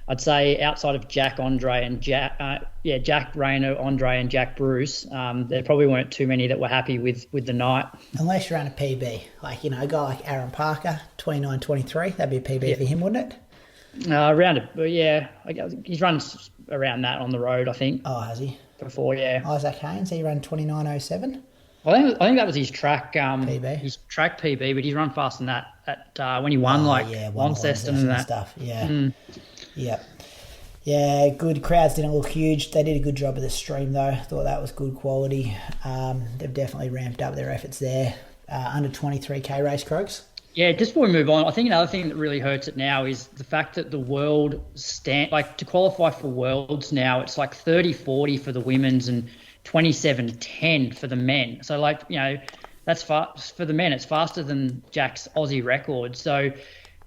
I'd say outside of Jack, Andre and Jack Rayner, Andre and Jack Bruce, there probably weren't too many that were happy with the night. Unless you ran a PB, like, a guy like Aaron Parker, 29:23, that'd be a PB for him, wouldn't it? He's run around that on the road, I think. Oh, has he? Before, yeah. Isaac Haynes, he ran 29:07. I think that was his track PB. His track PB, but he's run faster than that at when he won Launceston and that stuff. Yeah. Yeah, good. Crowds didn't look huge. They did a good job of the stream though. Thought that was good quality. They've definitely ramped up their efforts there. Under 23K race, Croaks. Yeah, just before we move on, I think another thing that really hurts it now is the fact that the world to qualify for Worlds now, it's like 30-40 for the women's and 27-10 for the men. So that's fast for the men. It's faster than Jack's Aussie record. So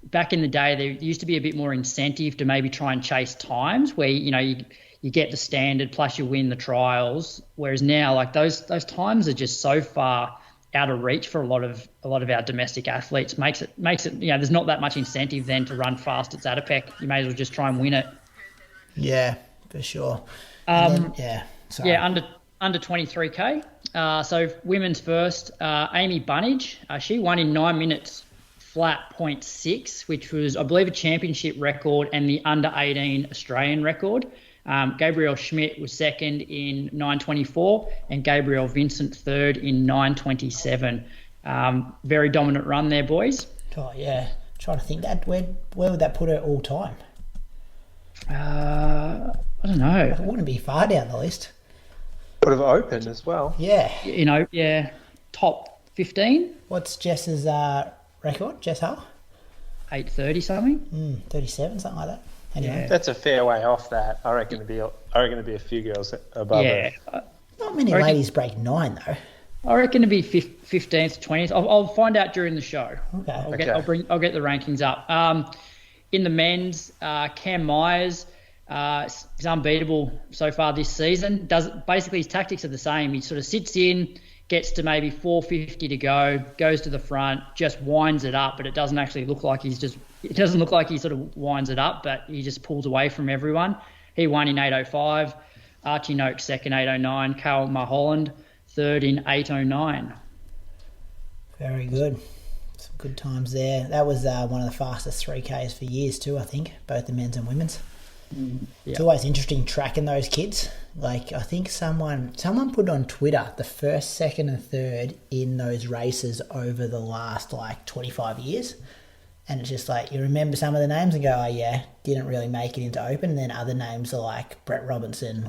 back in the day, there used to be a bit more incentive to maybe try and chase times where, you get the standard plus you win the trials. Whereas now, like those times are just so far out of reach for a lot of our domestic athletes. Makes it there's not that much incentive then to run fast at Zatopek. You may as well just try and win it. Yeah, for sure. Under 23K. So women's first, Amy Bunnage. She won in 9 minutes flat 0.6, which was, I believe, a championship record and the under 18 Australian record. Gabrielle Schmidt was second in 9:24 and Gabrielle Vincent third in 9:27. Very dominant run there, boys. Oh, yeah. Trying to think that where would that put her all time? I don't know. It wouldn't be far down the list. Would have opened as well. Yeah. Top 15. What's Jess's record? Jess Hull? 8:30 something. 37, something like that. Anyway. Yeah. That's a fair way off that. I reckon to be a few girls above it. Not many ladies break 9 though. I reckon it'd be 15th to 20th. I'll find out during the show. Okay. I'll get the rankings up. In the men's, Cam Myers is unbeatable so far this season. Basically his tactics are the same. He sort of sits in, gets to maybe 4:50 to go, goes to the front, just winds it up, but it doesn't actually look like it doesn't look like he sort of winds it up, but he just pulls away from everyone. He won in 8:05. Archie Noakes second, 8:09. Carl Mulholland third in 8:09. Very good. Some good times there. That was one of the fastest 3Ks for years too, I think, both the men's and women's. Yeah. It's always interesting tracking those kids. Like, I think someone put on Twitter the first, second and third in those races over the last 25 years. And it's just like, you remember some of the names and go, oh yeah, didn't really make it into open. And then other names are like Brett Robinson,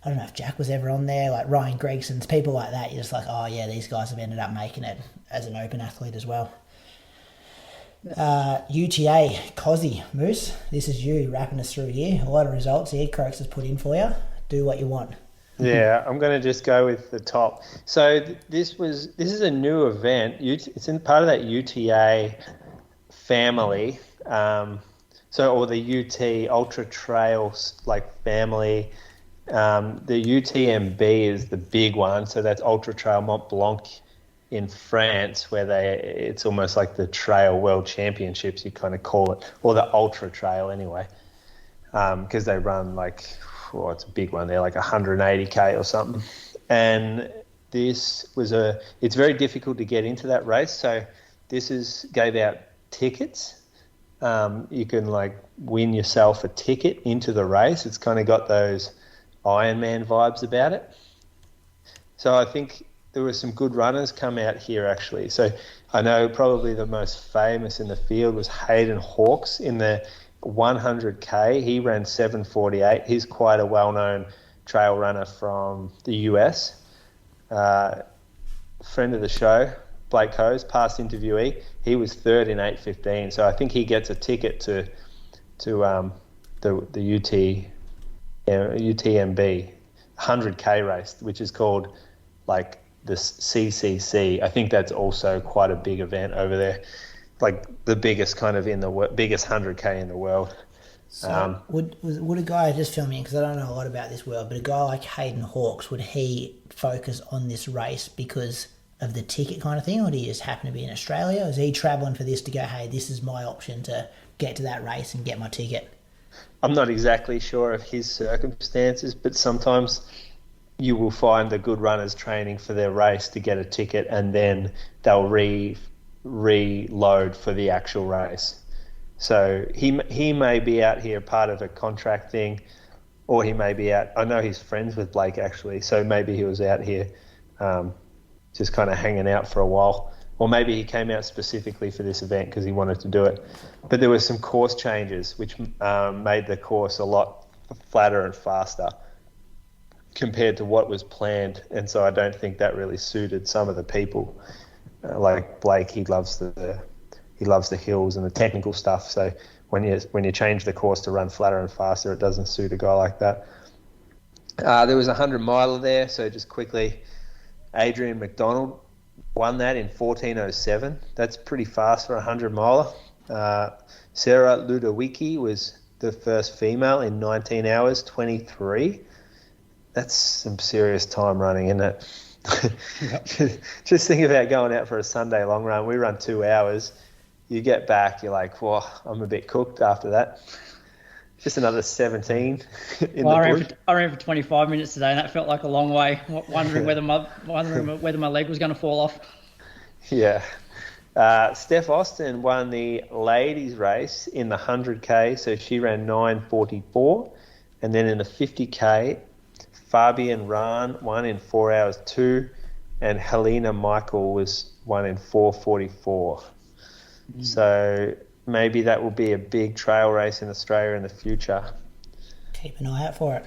I don't know if Jack was ever on there, like Ryan Gregson's, people like that. You're just like, oh yeah, these guys have ended up making it as an open athlete as well. UTA, Kosci, Moose, this is you wrapping us through here. A lot of results here Croaks has put in for you. Do what you want. Yeah, I'm going to just go with the top. So this is a new event. It's in part of that UTA family. Or the UT Ultra Trails family. The UTMB is the big one, so that's Ultra Trail Mont Blanc in France, where it's almost like the Trail World Championships, you kind of call it, or the Ultra Trail anyway, because they run it's a big one. They're 180k or something, and it's very difficult to get into that race. So gave out tickets. You can win yourself a ticket into the race. It's kind of got those Ironman vibes about it. So I think there were some good runners come out here actually. So I know probably the most famous in the field was Hayden Hawks in the 100k. He ran 7:48. He's quite a well-known trail runner from the US. Friend of the show, Blake Hose, past interviewee. He was third in 8:15. So I think he gets a ticket to the UTMB 100k race, which is called the CCC. I think that's also quite a big event over there, the biggest biggest 100k in the world. So would a guy, just fill me in because I don't know a lot about this world, but a guy like Hayden Hawks, would he focus on this race because of the ticket kind of thing, or do you just happen to be in Australia? Or is he travelling for this to go, hey, this is my option to get to that race and get my ticket? I'm not exactly sure of his circumstances, but sometimes you will find the good runners training for their race to get a ticket, and then they'll reload for the actual race. So he may be out here part of a contract thing, or he may be out. I know he's friends with Blake actually, so maybe he was out here just kind of hanging out for a while. Or maybe he came out specifically for this event because he wanted to do it. But there were some course changes which made the course a lot flatter and faster compared to what was planned. And so I don't think that really suited some of the people. Like Blake, he loves the hills and the technical stuff. So when you change the course to run flatter and faster, it doesn't suit a guy like that. There was a 100-miler there. So just quickly, Adrian MacDonald won that in 14:07. That's pretty fast for a 100-miler. Sarah Ludowici was the first female in 19 hours, 23. That's some serious time running, isn't it? Yep. Just think about going out for a Sunday long run. We run 2 hours. You get back, you're like, whoa, I'm a bit cooked after that. Just another 17 in the bush. I ran for 25 minutes today, and that felt like a long way, wondering whether my leg was going to fall off. Yeah. Steph Austin won the ladies race in the 100K, so she ran 9:44. And then in the 50K, Fabian Rahn won in 4 hours 2, and Helena Michael was won in 4:44. So maybe that will be a big trail race in Australia in the future. Keep an eye out for it.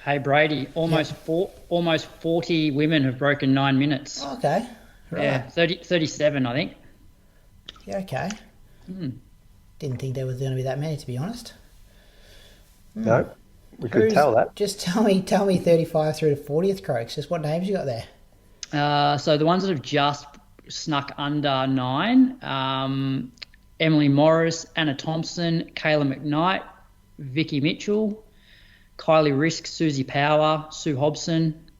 Hey Brady, almost 40 women have broken 9 minutes. Okay. Right. Yeah, 37 I think. Yeah, okay. Didn't think there was going to be that many, to be honest. No, we could tell that. Just tell me 35 through to 40th, Croaks. Just what names you got there? So the ones that have just snuck under 9, Emily Morris, Anna Thompson, Kayla McKnight, Vicky Mitchell, Kylie Risk, Susie Power, Sue Hobson,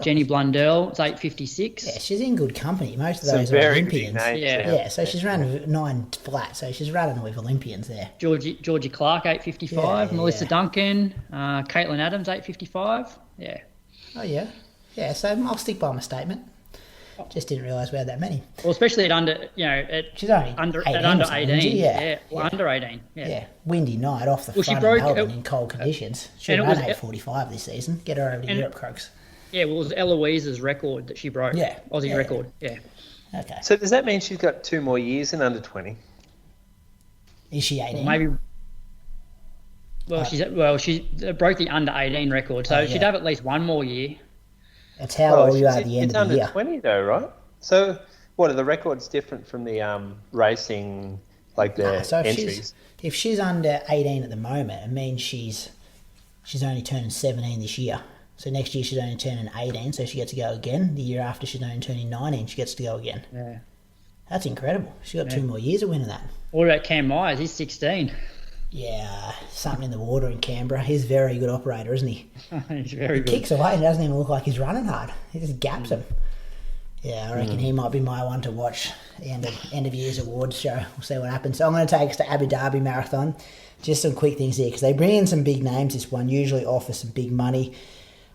Jenny Blundell. It's 8:56. Yeah, she's in good company. Most of those are Olympians. Yeah, so she's running 9 flat. So she's running with Olympians there. Georgie Clark, 8:55. Melissa Duncan, Caitlin Adams, 8:55. Yeah. Oh yeah. Yeah, so I'll stick by my statement. Just didn't realise we had that many. Well, especially at under, she's only under 18, 18. Yeah. Under 18. Yeah. Windy night off the Well, front of Melbourne in cold conditions. She ran 8:45 this season. Get her over to Europe, Croaks. Yeah, well, it was Eloise's record that she broke. Yeah. Aussie record. Yeah. Okay. So does that mean she's got 2 more years in under 20? Is she 18? Well, maybe. Well, she broke the under 18 record, so she'd have at least 1 more year. That's how old you are at the end of the year. It's under 20 though, right? So what are the records different from the racing, like the entries? If she's under 18 at the moment, it means she's only turning 17 this year. So next year she's only turning 18, so she gets to go again. The year after she's only turning 19, she gets to go again. Yeah. That's incredible. She's got 2 more years of winning that. What about Cam Myers? He's 16. Yeah, something in the water in Canberra. He's a very good operator, isn't he? He's very good. He kicks away and doesn't even look like he's running hard. He just gaps him. Yeah, I reckon he might be my one to watch. The end of year's awards show. We'll see what happens. So I'm going to take us to Abu Dhabi Marathon. Just some quick things here because they bring in some big names. This one usually offers some big money.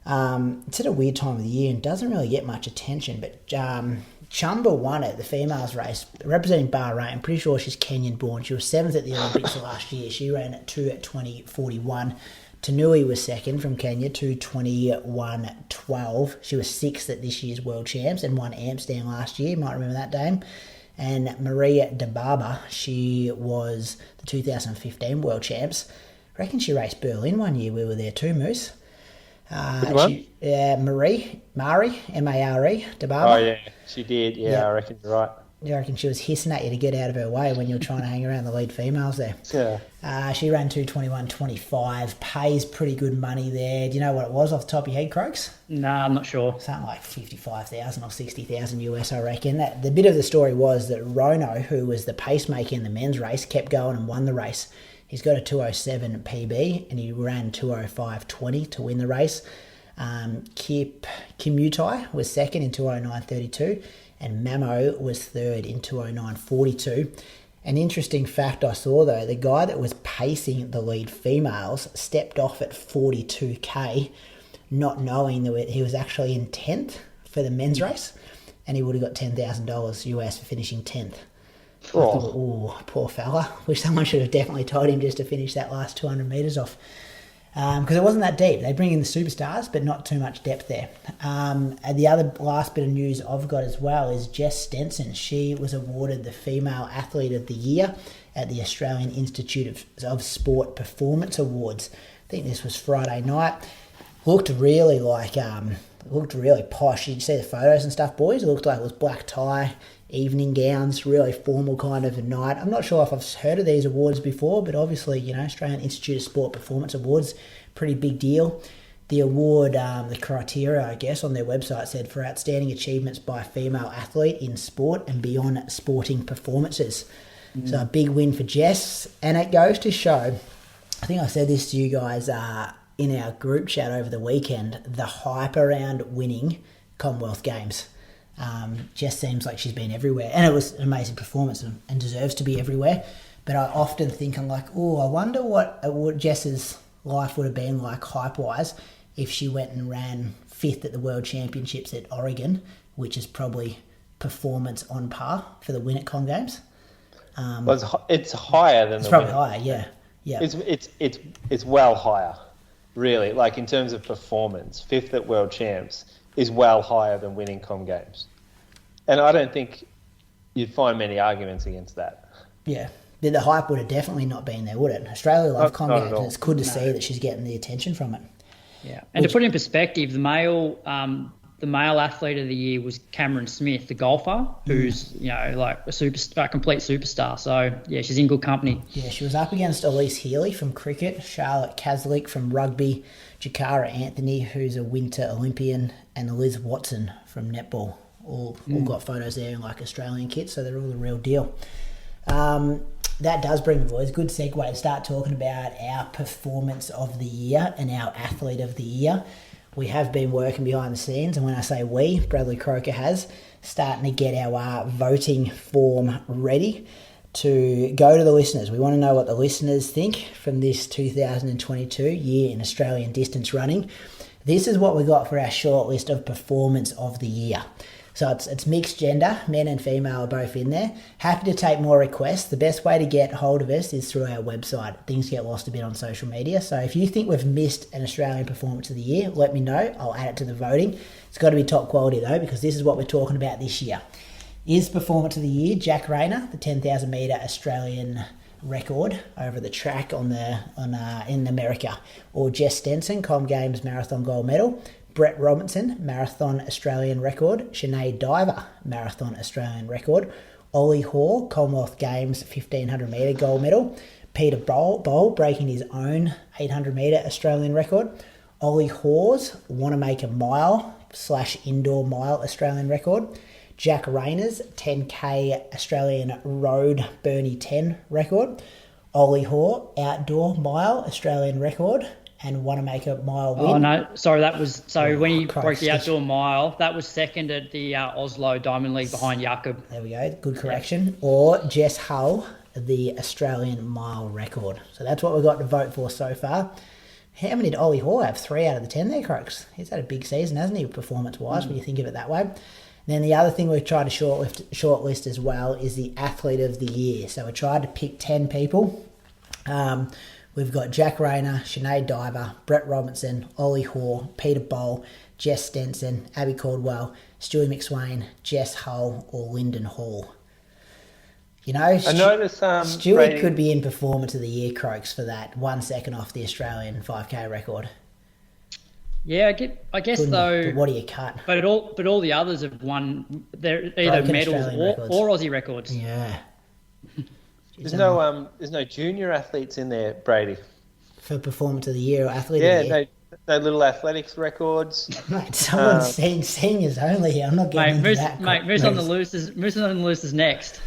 It's at a weird time of the year and doesn't really get much attention. But Chumba won it, the females race, representing Bahrain. I'm pretty sure she's Kenyan born. She was 7th at the Olympics last year. She ran at 2:20.41. Tanui was second from Kenya, 2:21.12. She was 6th at this year's World Champs and won Amsterdam last year. You might remember that dame. And Maria Dababa, she was the 2015 World Champs. I reckon she raced Berlin one year. We were there too, Moose. Mari, M-A-R-E, Dababa. Oh, yeah, she did. Yeah, I reckon you're right. I reckon she was hissing at you to get out of her way when you were trying to hang around the lead females there. Yeah. She ran 2:21.25, pays pretty good money there. Do you know what it was off the top of your head, Croaks? No, I'm not sure. Something like 55,000 or 60,000 US, I reckon. The bit of the story was that Rayner, who was the pacemaker in the men's race, kept going and won the race. He's got a 2:07 PB and he ran 2:05.20 to win the race. Kimutai was second in 2:09.32 and Mamo was third in 2:09.42. An interesting fact I saw though, the guy that was pacing the lead females stepped off at 42k, not knowing that he was actually in 10th for the men's race and he would have got $10,000 US for finishing 10th. Oh, poor fella. Wish someone should have definitely told him just to finish that last 200 metres off. Because it wasn't that deep. They bring in the superstars, but not too much depth there. And the other last bit of news I've got as well is Jess Stenson. She was awarded the Female Athlete of the Year at the Australian Institute of Sport Performance Awards. I think this was Friday night. Looked really posh. Did you see the photos and stuff, boys? It looked like it was black tie, evening gowns, really formal kind of a night. I'm not sure if I've heard of these awards before, but obviously, Australian Institute of Sport Performance Awards, pretty big deal. The award, the criteria, I guess, on their website said for outstanding achievements by a female athlete in sport and beyond sporting performances. So a big win for Jess. And it goes to show, I think I said this to you guys in our group chat over the weekend, the hype around winning Commonwealth Games. Jess seems like she's been everywhere, and it was an amazing performance and deserves to be everywhere. But I often think, I'm like, I wonder what Jess's life would have been like hype-wise if she went and ran 5th at the World Championships at Oregon, which is probably performance on par for the win at Com Games. It's higher than it's probably higher, yeah. It's well higher, really. Like in terms of performance, 5th at World Champs is well higher than winning Com Games. And I don't think you'd find many arguments against that. Yeah. The hype would have definitely not been there, would it? Australia love Com Games, and it's good to see that she's getting the attention from it. Yeah. And to put it in perspective, the male athlete of the year was Cameron Smith, the golfer, who's, like a complete superstar. So, yeah, she's in good company. Yeah, she was up against Elise Healy from cricket, Charlotte Caslick from rugby, Jakara Anthony, who's a Winter Olympian, and Liz Watson from netball. All got photos there in like Australian kits, so they're all the real deal. That does bring the boys. Good segue to start talking about our performance of the year and our athlete of the year. We have been working behind the scenes, and when I say we, Bradley Croker has, starting to get our voting form ready to go to the listeners. We want to know what the listeners think from this 2022 year in Australian distance running. This is what we got for our short list of performance of the year. So it's mixed gender, men and female are both in there. Happy to take more requests. The best way to get hold of us is through our website. Things get lost a bit on social media. So if you think we've missed an Australian performance of the year, let me know. I'll add it to the voting. It's got to be top quality though, because this is what we're talking about this year. Is performance of the year Jack Rayner, the 10,000 metre Australian record over the track in America, or Jess Stenson, Com Games marathon gold medal, Brett Robinson, marathon Australian record, Sinead Diver, marathon Australian record, Ollie Hoare, Commonwealth Games 1500 metre gold medal, Peter Bowl breaking his own 800 metre Australian record, Ollie Hoare's Wanamaker mile / indoor mile Australian record, Jack Rayner's 10k Australian road Burnie 10 record, Ollie Hoare outdoor mile Australian record, and Wanamaker mile win. Oh no, sorry, that was when he broke the outdoor mile, that was second at the Oslo Diamond League behind Jakob. There we go, good correction. Yeah. Or Jess Hull, the Australian mile record. So that's what we've got to vote for so far. How many did Ollie Hoare have? 3 out of the 10 there, Croaks. He's had a big season, hasn't he, performance-wise, when you think of it that way. Then the other thing we've tried to shortlist as well is the athlete of the year. So we tried to pick 10 people. We've got Jack Rayner, Sinead Diver, Brett Robinson, Ollie Hoare, Peter Bowl, Jess Stenson, Abby Caldwell, Stewie McSwain, Jess Hull, or Lyndon Hall. You know, I noticed Stewie Brady could be in performance of the year, Croaks, for that 1 second off the Australian 5k record. Yeah, I guess though. But what do you cut? But all the others have won. They're either Broken medals or Aussie records. Yeah. There's no junior athletes in there, Brady. For performance of the year or athlete of the year? No little athletics records. Mate, someone's saying seniors only here. I'm not getting into that. Mate, Moose on the Loose is next.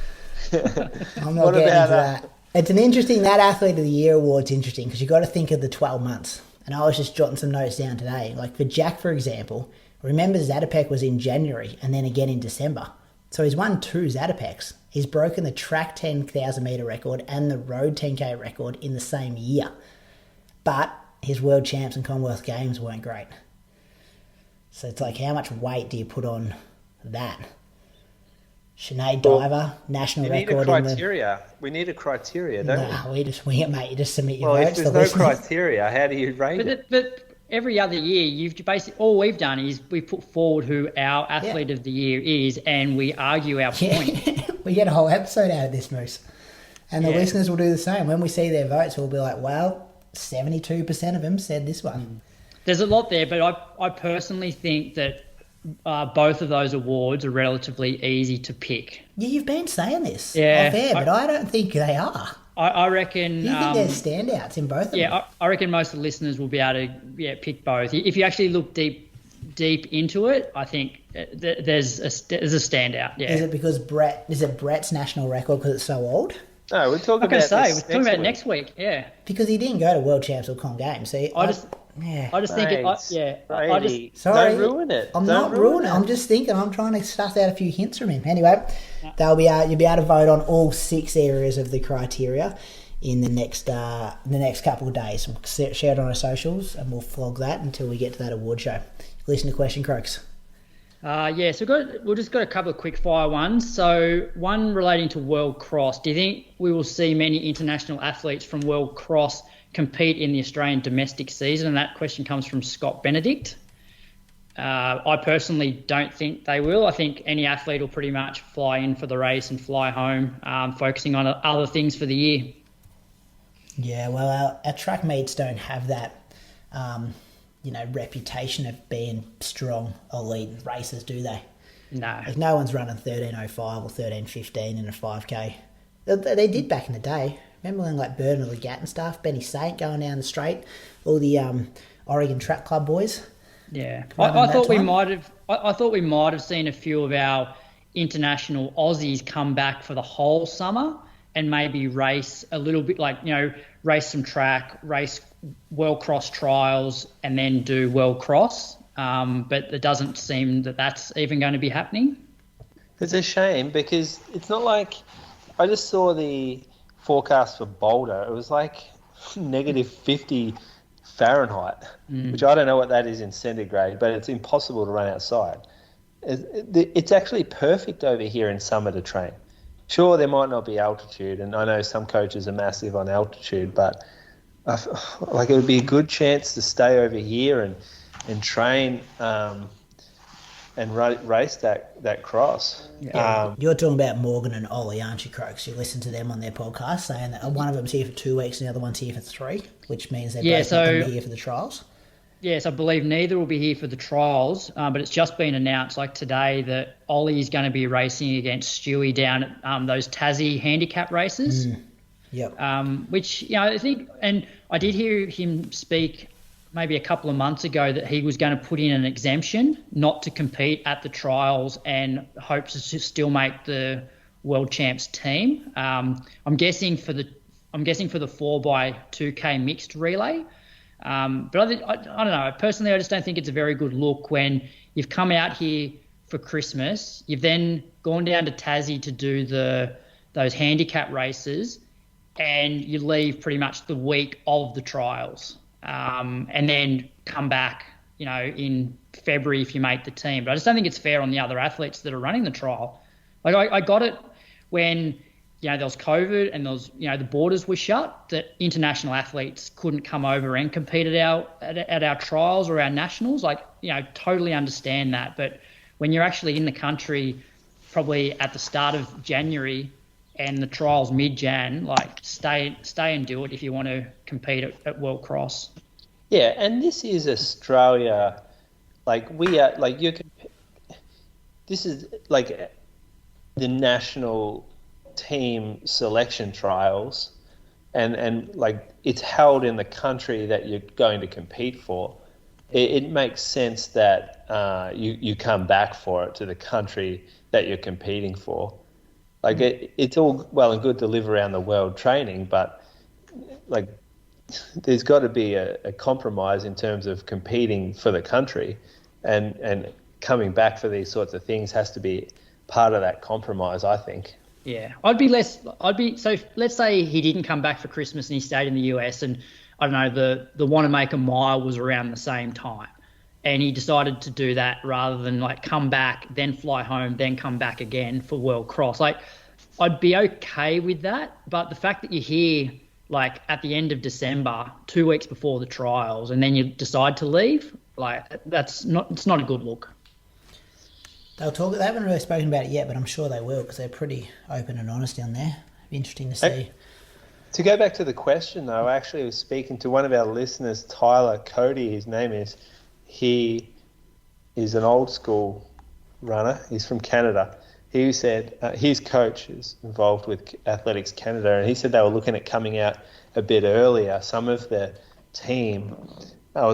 I'm not getting into that. It's an interesting, that athlete of the year award's interesting because you've got to think of the 12 months. And I was just jotting some notes down today. Like for Jack, for example, remember Zatopek was in January and then again in December. So he's won 2 Zatopeks. He's broken the track 10,000 metre record and the road 10k record in the same year. But his world champs and Commonwealth Games weren't great. So it's like, how much weight do you put on that? Sinead Diver, national record. We need a criteria, don't we? No, we just wing it, mate. You just submit your votes. If there's no criteria, how do you rate it? But every other year, you've basically all we've done is we put forward who our athlete of the year is, and we argue our point. We get a whole episode out of this, Moose. And the listeners will do the same. When we see their votes, we'll be like, well, 72% of them said this one. There's a lot there, but I personally think that both of those awards are relatively easy to pick. Yeah, you've been saying this off air, but I don't think they are. I reckon... Do you think there's standouts in both of them? Yeah, I reckon most of the listeners will be able to pick both. If you actually look deep into it, I think there's a standout. Yeah. Is it because Brett's national record because it's so old? No, we're talking about next week. Yeah, because he didn't go to World Champs or Com Games. So I just think don't ruin it. I'm not ruining it. I'm just thinking. I'm trying to suss out a few hints from him. Anyway, you'll be able to vote on all 6 areas of the criteria in the next couple of days. We'll share it on our socials and we'll flog that until we get to that award show. Listen to question, Croaks. So we've just got a couple of quick fire ones. So one relating to World Cross. Do you think we will see many international athletes from World Cross compete in the Australian domestic season? And that question comes from Scott Benedict. I personally don't think they will. I think any athlete will pretty much fly in for the race and fly home, focusing on other things for the year. Yeah, well, our track meets don't have that reputation of being strong elite racers, do they? No. Like no one's running 13:05 or 13:15 in a 5k. They did back in the day. Remember when like Burden of the Gat and stuff, Benny Saint going down the straight, all the Oregon Track Club boys. Yeah, I thought we might have seen a few of our international Aussies come back for the whole summer and maybe race a little bit, race some track, race World Cross trials, and then do World Cross. But it doesn't seem that that's even going to be happening. It's a shame because it's not like I just saw the forecast for Boulder. It was like -50 Fahrenheit, which I don't know what that is in centigrade, but it's impossible to run outside. It's actually perfect over here in summer to train. Sure, there might not be altitude, and I know some coaches are massive on altitude, but like it would be a good chance to stay over here and train and race that cross. Yeah. You're talking about Morgan and Ollie, aren't you, Croaks? You listen to them on their podcast saying that one of them's here for 2 weeks and the other one's here for 3, which means they're both not going to be here for the trials. Yes, I believe neither will be here for the trials, but it's just been announced like today that Ollie is going to be racing against Stewie down at those Tassie handicap races. Yep. Which, I think, and I did hear him speak maybe a couple of months ago that he was going to put in an exemption not to compete at the trials and hopes to still make the World Champs team. I'm guessing for the 4x2K mixed relay. But I don't know. Personally, I just don't think it's a very good look when you've come out here for Christmas, you've then gone down to Tassie to do those handicap races, and you leave pretty much the week of the trials, and then come back, in February if you make the team. But I just don't think it's fair on the other athletes that are running the trial. Like I got it when there was COVID and there was, the borders were shut, that international athletes couldn't come over and compete at our trials or our nationals. Totally understand that. But when you're actually in the country, probably at the start of January and the trials mid-Jan, stay and do it if you want to compete at World Cross. Yeah, and this is Australia. This is like the national team selection trials, and it's held in the country that you're going to compete for. It makes sense that you come back for it to the country that you're competing for. It's all well and good to live around the world training, but there's got to be a compromise in terms of competing for the country, and coming back for these sorts of things has to be part of that compromise, I think. Yeah, so let's say he didn't come back for Christmas and he stayed in the US, and I don't know, the Wanamaker Mile was around the same time, and he decided to do that rather than come back, then fly home, then come back again for World Cross. I'd be okay with that, but the fact that you're here at the end of December, 2 weeks before the trials, and then you decide to leave, it's not a good look. They haven't really spoken about it yet, but I'm sure they will because they're pretty open and honest down there. It'd be interesting to see. To go back to the question, though, I actually was speaking to one of our listeners, Tyler Cody, his name is. He is an old school runner. He's from Canada. He said his coach is involved with Athletics Canada, and he said they were looking at coming out a bit earlier. Some of the team,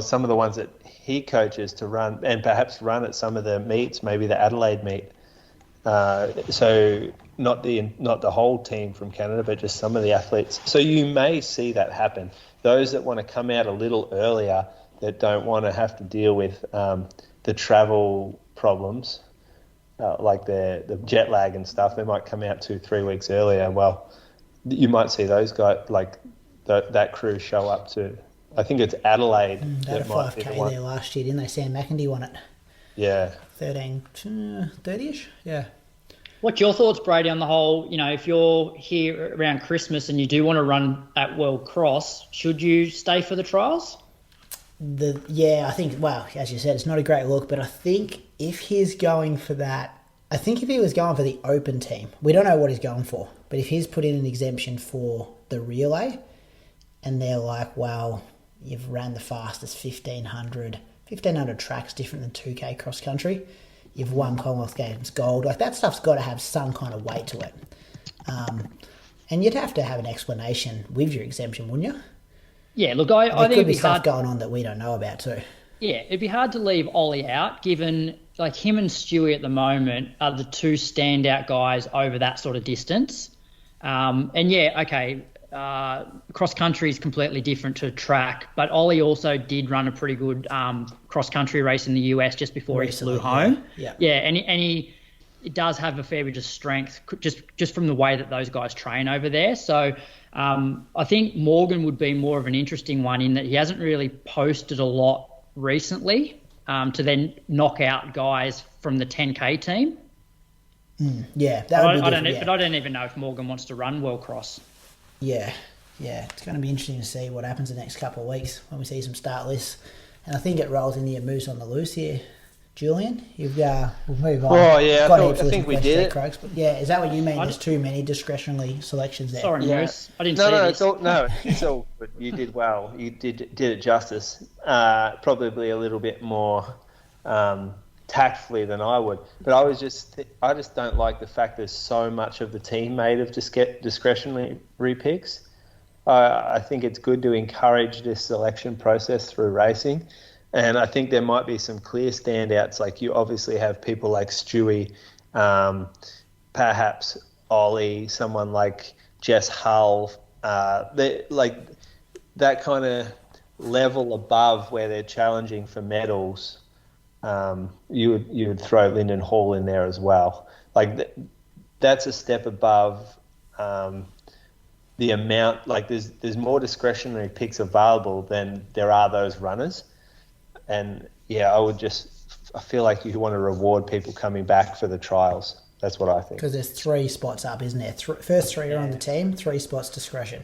some of the ones that he coaches to run, and perhaps run at some of the meets, maybe the Adelaide meet. So not the whole team from Canada, but just some of the athletes. So you may see that happen. Those that want to come out a little earlier, that don't want to have to deal with the travel problems, like the jet lag and stuff, they might come out 2-3 weeks earlier. Well, you might see those guys, that crew show up to, I think it's Adelaide. They had a 5K there last year, didn't they? Sam McIntyre won it. Yeah. 30-ish? Yeah. What's your thoughts, Brady, on the whole, if you're here around Christmas and you do want to run at World Cross, should you stay for the trials? I think, well, as you said, it's not a great look, but I think if he's going for that, if he was going for the open team, we don't know what he's going for, but if he's put in an exemption for the relay and they're like, well, you've ran the fastest 1,500 tracks different than 2K cross country, you've won Commonwealth Games gold, that stuff's got to have some kind of weight to it. And you'd have to have an explanation with your exemption, wouldn't you? Yeah, look, I think there could be stuff going on that we don't know about too. Yeah, it'd be hard to leave Ollie out, given him and Stewie at the moment are the two standout guys over that sort of distance. Cross country is completely different to track, but Ollie also did run a pretty good cross country race in the US just before he flew home. Yeah. Yeah, and he it does have a fair bit of strength just from the way that those guys train over there. So I think Morgan would be more of an interesting one in that he hasn't really posted a lot recently to then knock out guys from the 10K team. Yeah, that would be different. But I don't even know if Morgan wants to run World Cross. Yeah, it's going to be interesting to see what happens the next couple of weeks when we see some start lists. And I think it rolls into your moves on the loose here. Julian, we'll move on. Oh, yeah, I think we did it. Croaks, but yeah, is that what you mean? There's too many discretionary selections there. Sorry, Moose. I didn't see this. It's all good. You did well. You did it justice. Probably a little bit more tactfully than I would. But I just don't like the fact there's so much of the team made of discretionary picks. I think it's good to encourage this selection process through racing. And I think there might be some clear standouts. Like you obviously have people like Stewie, perhaps Ollie, someone like Jess Hull, like that kind of level above where they're challenging for medals. You would throw Lyndon Hall in there as well. Like that's a step above the amount. Like there's more discretionary picks available than there are those runners. And yeah, I feel like you want to reward people coming back for the trials. That's what I think. Because there's 3 spots up, isn't there? First 3 are on the team, 3 spots discretion.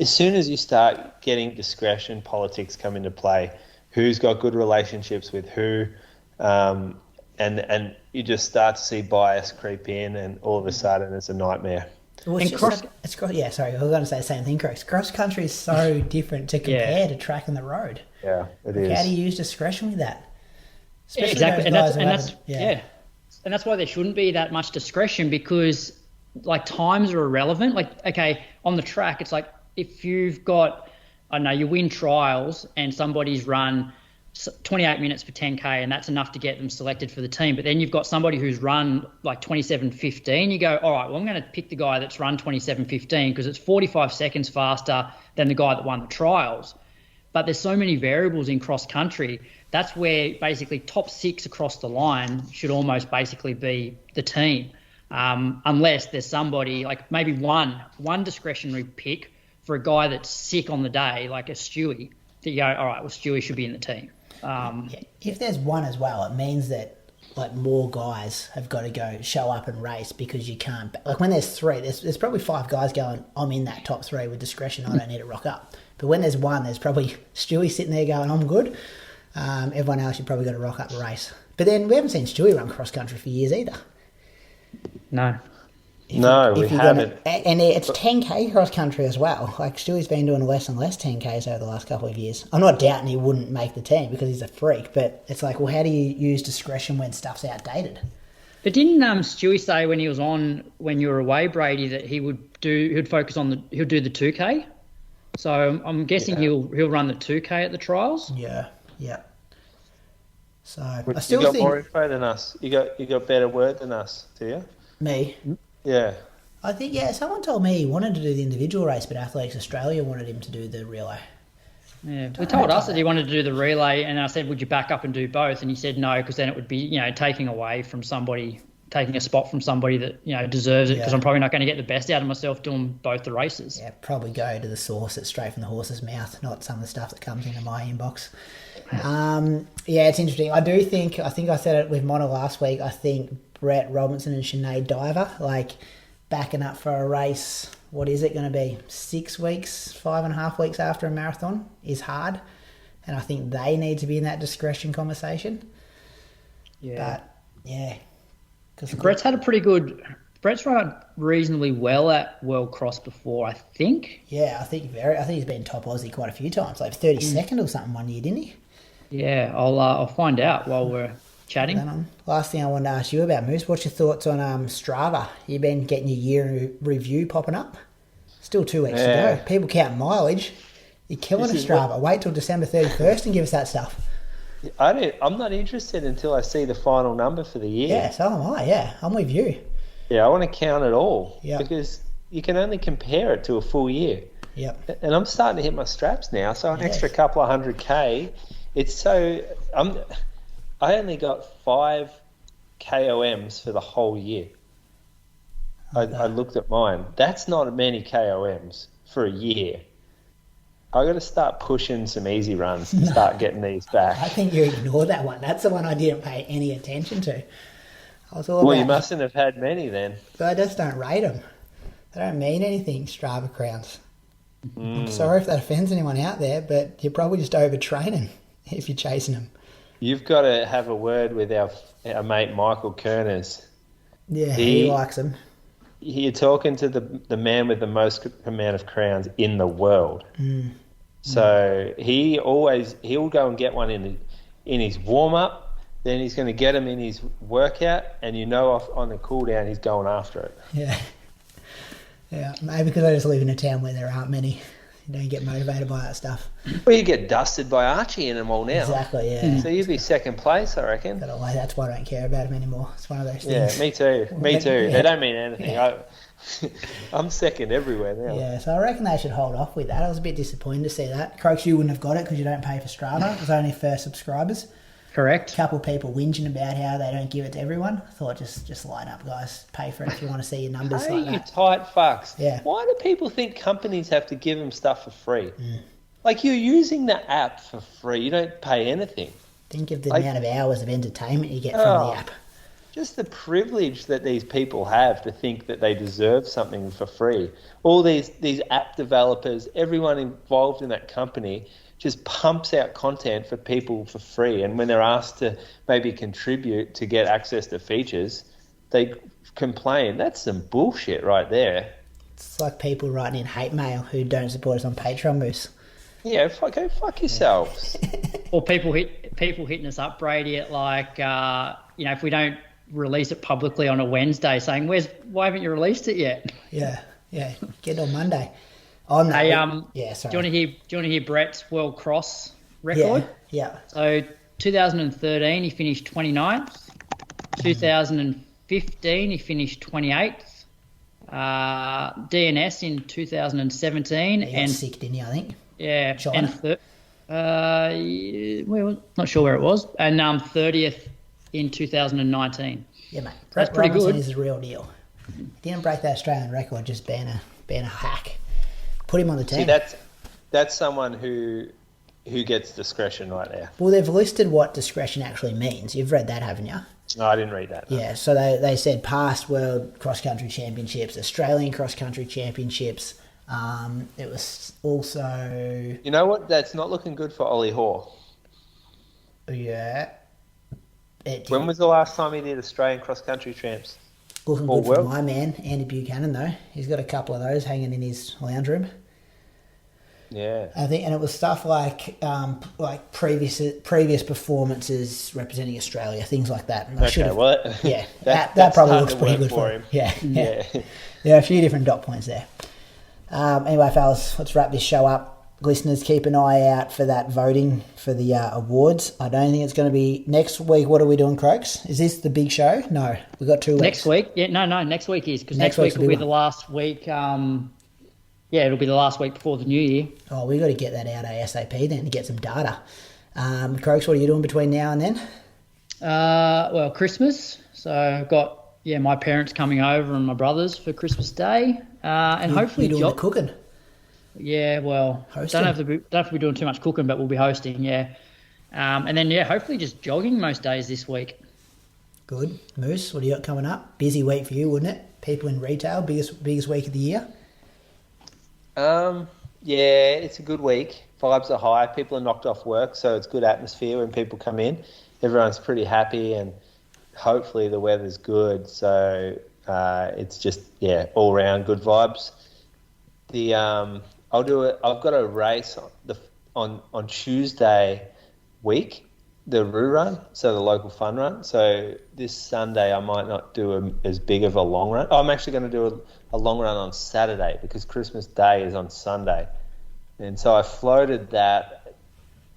As soon as you start getting discretion politics come into play, who's got good relationships with who, and you just start to see bias creep in, and all of a sudden it's a nightmare. Well, I was going to say the same thing, Chris. Cross country is so different to compare to track on the road. Yeah, it is. How do you use discretion with that? Especially and that's why there shouldn't be that much discretion, because like times are irrelevant. Like, okay, on the track, it's like if you've got, I don't know, you win trials and somebody's run 28 minutes for 10K and that's enough to get them selected for the team. But then you've got somebody who's run like 27:15. You go, all right, well, I'm going to pick the guy that's run 27:15 because it's 45 seconds faster than the guy that won the trials. But there's so many variables in cross country. That's where basically top 6 across the line should almost basically be the team. Unless there's somebody like maybe one discretionary pick for a guy that's sick on the day, like a Stewie, that you go, all right, well, Stewie should be in the team. If there's one as well, it means that like more guys have got to show up and race, because you can't, like when there's 3, there's probably 5 guys going, I'm in that top 3 with discretion, I don't need to rock up. But when there's one, there's probably Stewie sitting there going, I'm good. Everyone else, you've probably got to rock up the race. But then we haven't seen Stewie run cross country for years either. No. We haven't. And it's 10K cross country as well. Like Stewie's been doing less and less 10Ks over the last couple of years. I'm not doubting he wouldn't make the team because he's a freak, but it's like, well, how do you use discretion when stuff's outdated? But didn't Stewie say when you were away, Brady, that he'd focus on he'll do the 2K? So I'm guessing he'll run the 2K at the trials. Yeah. So I still think you got more info than us. You got better word than us, do you? Me? Yeah. I think someone told me he wanted to do the individual race, but Athletics Australia wanted him to do the relay. Yeah, he told us that he wanted to do the relay, and I said, would you back up and do both? And he said no, because then it would be taking a spot from somebody that deserves it, because I'm probably not going to get the best out of myself doing both the races. Yeah, probably go to the source that's straight from the horse's mouth, not some of the stuff that comes into my inbox. It's interesting. I think I said it with Mono last week. I think Brett Robinson and Sinead Diver, like backing up for a race, what is it going to be, 6 weeks, 5.5 weeks after a marathon is hard. And I think they need to be in that discretion conversation. Yeah. But, Brett's run reasonably well at World Cross before, I think. Yeah, I think he's been top Aussie quite a few times, like 32nd or something one year, didn't he? Yeah, I'll find out while we're chatting. Last thing I wanted to ask you about, Moose, what's your thoughts on Strava? You've been getting your year in review popping up? Still 2 weeks to go. People count mileage. You're killing a Strava. Wait till December 31st and give us that stuff. I'm not interested until I see the final number for the year. Yeah, so am I. Yeah, I'm with you. Yeah, I want to count it all because you can only compare it to a full year. Yep. And I'm starting to hit my straps now, so an extra couple of 100K. It's so I only got 5K KOMs for the whole year. I looked at mine. That's not many KOMs for a year. I got to start pushing some easy runs to start getting these back. I think you ignored that one. That's the one I didn't pay any attention to. I was all Well, about, you mustn't have had many then. But I just don't rate them. They don't mean anything, Strava crowns. I'm sorry if that offends anyone out there, but you're probably just overtraining if you're chasing them. You've got to have a word with our mate Michael Kerners. Yeah, he likes them. You're talking to the man with the most amount of crowns in the world. So he'll go and get one in his warm up, then he's going to get him in his workout, and on the cool down he's going after it. Yeah, maybe because I just live in a town where there aren't many. You don't get motivated by that stuff. Well, you get dusted by Archie in them all now. Exactly, yeah. So you'd be second place, I reckon. But that's why I don't care about them anymore. It's one of those things. Yeah, me too. Yeah. They don't mean anything. I'm second everywhere now. Yeah, so I reckon they should hold off with that. I was a bit disappointed to see that. Croaks, you wouldn't have got it because you don't pay for Strava. It was only for subscribers. Correct. A couple of people whinging about how they don't give it to everyone. I thought just line up, guys. Pay for it if you want to see your numbers like You that. tight fucks. Yeah. Why do people think companies have to give them stuff for free? Like, you're using the app for free. You don't pay anything. Think of the amount of hours of entertainment you get from the app. Just the privilege that these people have to think that they deserve something for free. All these app developers, everyone involved in that company just pumps out content for people for free. And when they're asked to maybe contribute to get access to features, they complain. That's some bullshit right there. It's like people writing in hate mail who don't support us on Patreon, Moose. Yeah, go fuck yourselves. Or people hitting us up, Brady, at if we don't release it publicly on a Wednesday, saying, why haven't you released it yet? Yeah, get it on Monday. On that, sorry. Do you want to hear Brett's World Cross record? Yeah. So 2013 he finished 29th. 2015 he finished 28th. DNS in 2017 He got sick, didn't he, I think? Yeah, China. Not sure where it was, and 30th in 2019. Yeah, mate. That's pretty Robinson good. is the real deal. He didn't break that Australian record, just being a hack. Put him on the team. See, that's someone who gets discretion right there. Well, they've listed what discretion actually means. You've read that, haven't you? No, I didn't read that. No. Yeah, so they said past World Cross Country Championships, Australian Cross Country Championships. It was also... You know what? That's not looking good for Ollie Hoare. Yeah. When was the last time he did Australian Cross Country Champs? Looking good for my man, Andy Buchanan, though. He's got a couple of those hanging in his lounge room. Yeah. I think, and it was stuff like previous performances representing Australia, things like that. And that probably looks pretty good for him. Yeah. There are a few different dot points there. Anyway, fellas, let's wrap this show up. Listeners, keep an eye out for that voting for the awards. I don't think it's going to be next week. What are we doing, Croaks? Is this the big show? No, we've got 2 weeks. Next week? Yeah, no, next week is, because next week will be the last week. It'll be the last week before the new year. Oh, we've got to get that out ASAP then to get some data. Croaks, what are you doing between now and then? Well, Christmas. So I've got my parents coming over and my brothers for Christmas Day, and hopefully you're doing the cooking. Yeah, well, don't have to be doing too much cooking, but we'll be hosting. Yeah, and then hopefully just jogging most days this week. Good. Moose, what do you got coming up? Busy week for you, wouldn't it? People in retail, biggest week of the year. Yeah, it's a good week. Vibes are high. People are knocked off work, so it's good atmosphere when people come in. Everyone's pretty happy, and hopefully the weather's good. So it's just all round good vibes. I've got a race on Tuesday week, the Roo Run, so the local fun run. So this Sunday I might not do as big of a long run. I'm actually going to do a long run on Saturday because Christmas Day is on Sunday. And so I floated that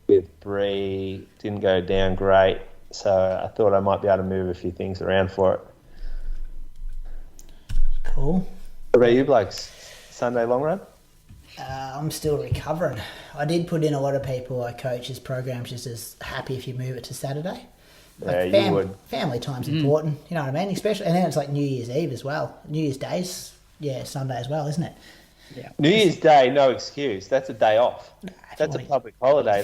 with Bree, didn't go down great. So I thought I might be able to move a few things around for it. Cool. What about you, blokes? Sunday long run? I'm still recovering. I did put in a lot of people I coach as programs just as happy if you move it to Saturday. Yeah, you would. Family time's important, you know what I mean? Especially, and then it's like New Year's Eve as well. New Year's Day's, Sunday as well, isn't it? Yeah. New Year's Day, no excuse. That's a day off. That's a right. public holiday.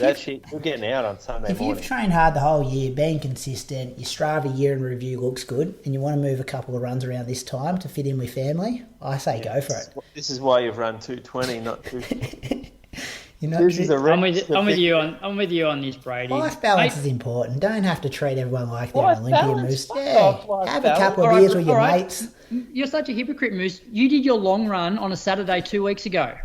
You're getting out on Sunday If morning. you've trained hard the whole year, being consistent, your Strava year in review looks good, and you want to move a couple of runs around this time to fit in with family, I say go for it. This is why you've run 220, not 250. You know, I'm with you on this, Brady. life balance is important. Don't have to treat everyone like they're Life an Olympian, balance? Moose. Fuck Yeah, off, life have balance. a couple of All right, beers with your all right. mates. You're such a hypocrite, Moose. You did your long run on a Saturday 2 weeks ago.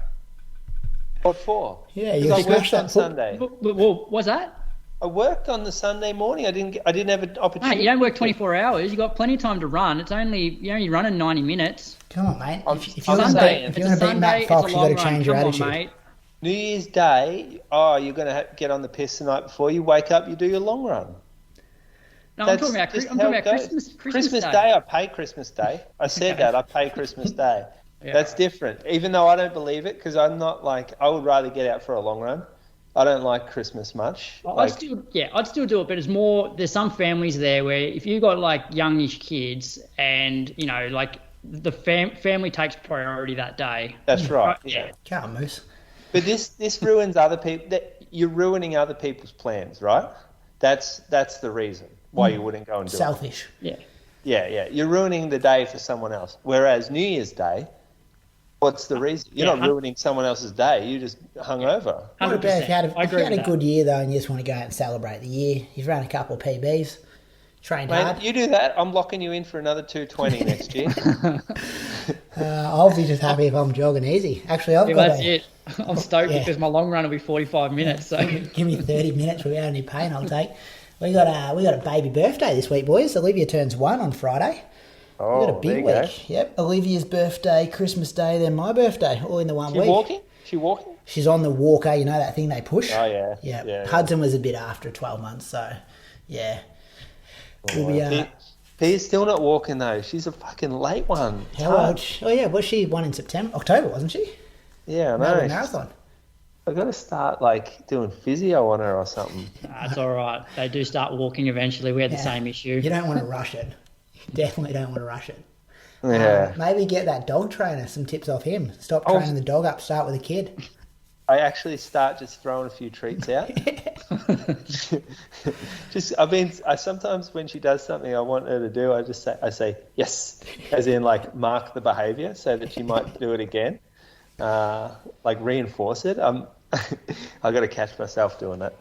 What for? Yeah, you Because I worked smashed on that. Sunday. What was that? I worked on the Sunday morning. I didn't have an opportunity. Mate, you don't work 24 hours. You got plenty of time to run. You're only running 90 minutes. Come on, mate. I'm- If you I'm want to saying, beat it's Matt Fox, you've got to change your Come attitude. on, mate. New Year's Day, you're going to get on the piss the night before. You wake up, you do your long run. No, That's I'm talking about, just I'm how talking it about goes. Christmas Day. Day, I pay Christmas Day. I said that, I pay Christmas Day. Yeah. That's different. Even though I don't believe it, because I'm not like, I would rather get out for a long run. I don't like Christmas much. I'd still do it, but it's more. There's some families there where if you got like youngish kids, and like the family takes priority that day. That's right. Yeah. Come on, Moose. But this ruins other people. You're ruining other people's plans, right? That's the reason why you wouldn't go and do Selfish. Yeah. it. You're ruining the day for someone else. Whereas New Year's Day, what's the reason? You're not ruining someone else's day. You just hung over. What about if you had I agree with a that. good year, though, and you just want to go out and celebrate the year? You've run a couple of PBs, trained hard. Mate, you do that. I'm locking you in for another 220 next year. I'll be just happy if I'm jogging easy. Actually, I've Yeah, got that's it. I'm stoked because my long run will be 45 minutes. So Give me 30 minutes without any pain, I'll take. We got a baby birthday this week, boys. Olivia turns 1 on Friday. We got a there big you go. week. Yep, Olivia's birthday, Christmas Day, then my birthday, all in the one week. She walking? She's on the walker, you know that thing they push? Oh, yeah. Yeah. Yeah. Hudson was a bit after 12 months, so yeah. We'll be, Pia's still not walking though. She's a fucking late one. It's how hard. old? Oh yeah, was she one in October, wasn't she? Yeah, I know. Melbourne Marathon. I've got to start like doing physio on her or something. that's all right. They do start walking eventually. We had the same issue. You don't want to rush it. You definitely don't want to rush it. Yeah. Maybe get that dog trainer, some tips off him. Stop training the dog up, start with a kid. I actually start just throwing a few treats out. I sometimes when she does something I want her to do, I say yes, as in like mark the behaviour so that she might do it again, like reinforce it. I got to catch myself doing that.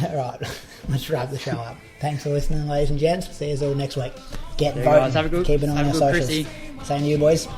All right, let's wrap the show up. Thanks for listening, ladies and gents. See you all next week. Get you voting. guys. Have a good- Keep an eye on have our a good socials. Chrissy. Same to you, boys.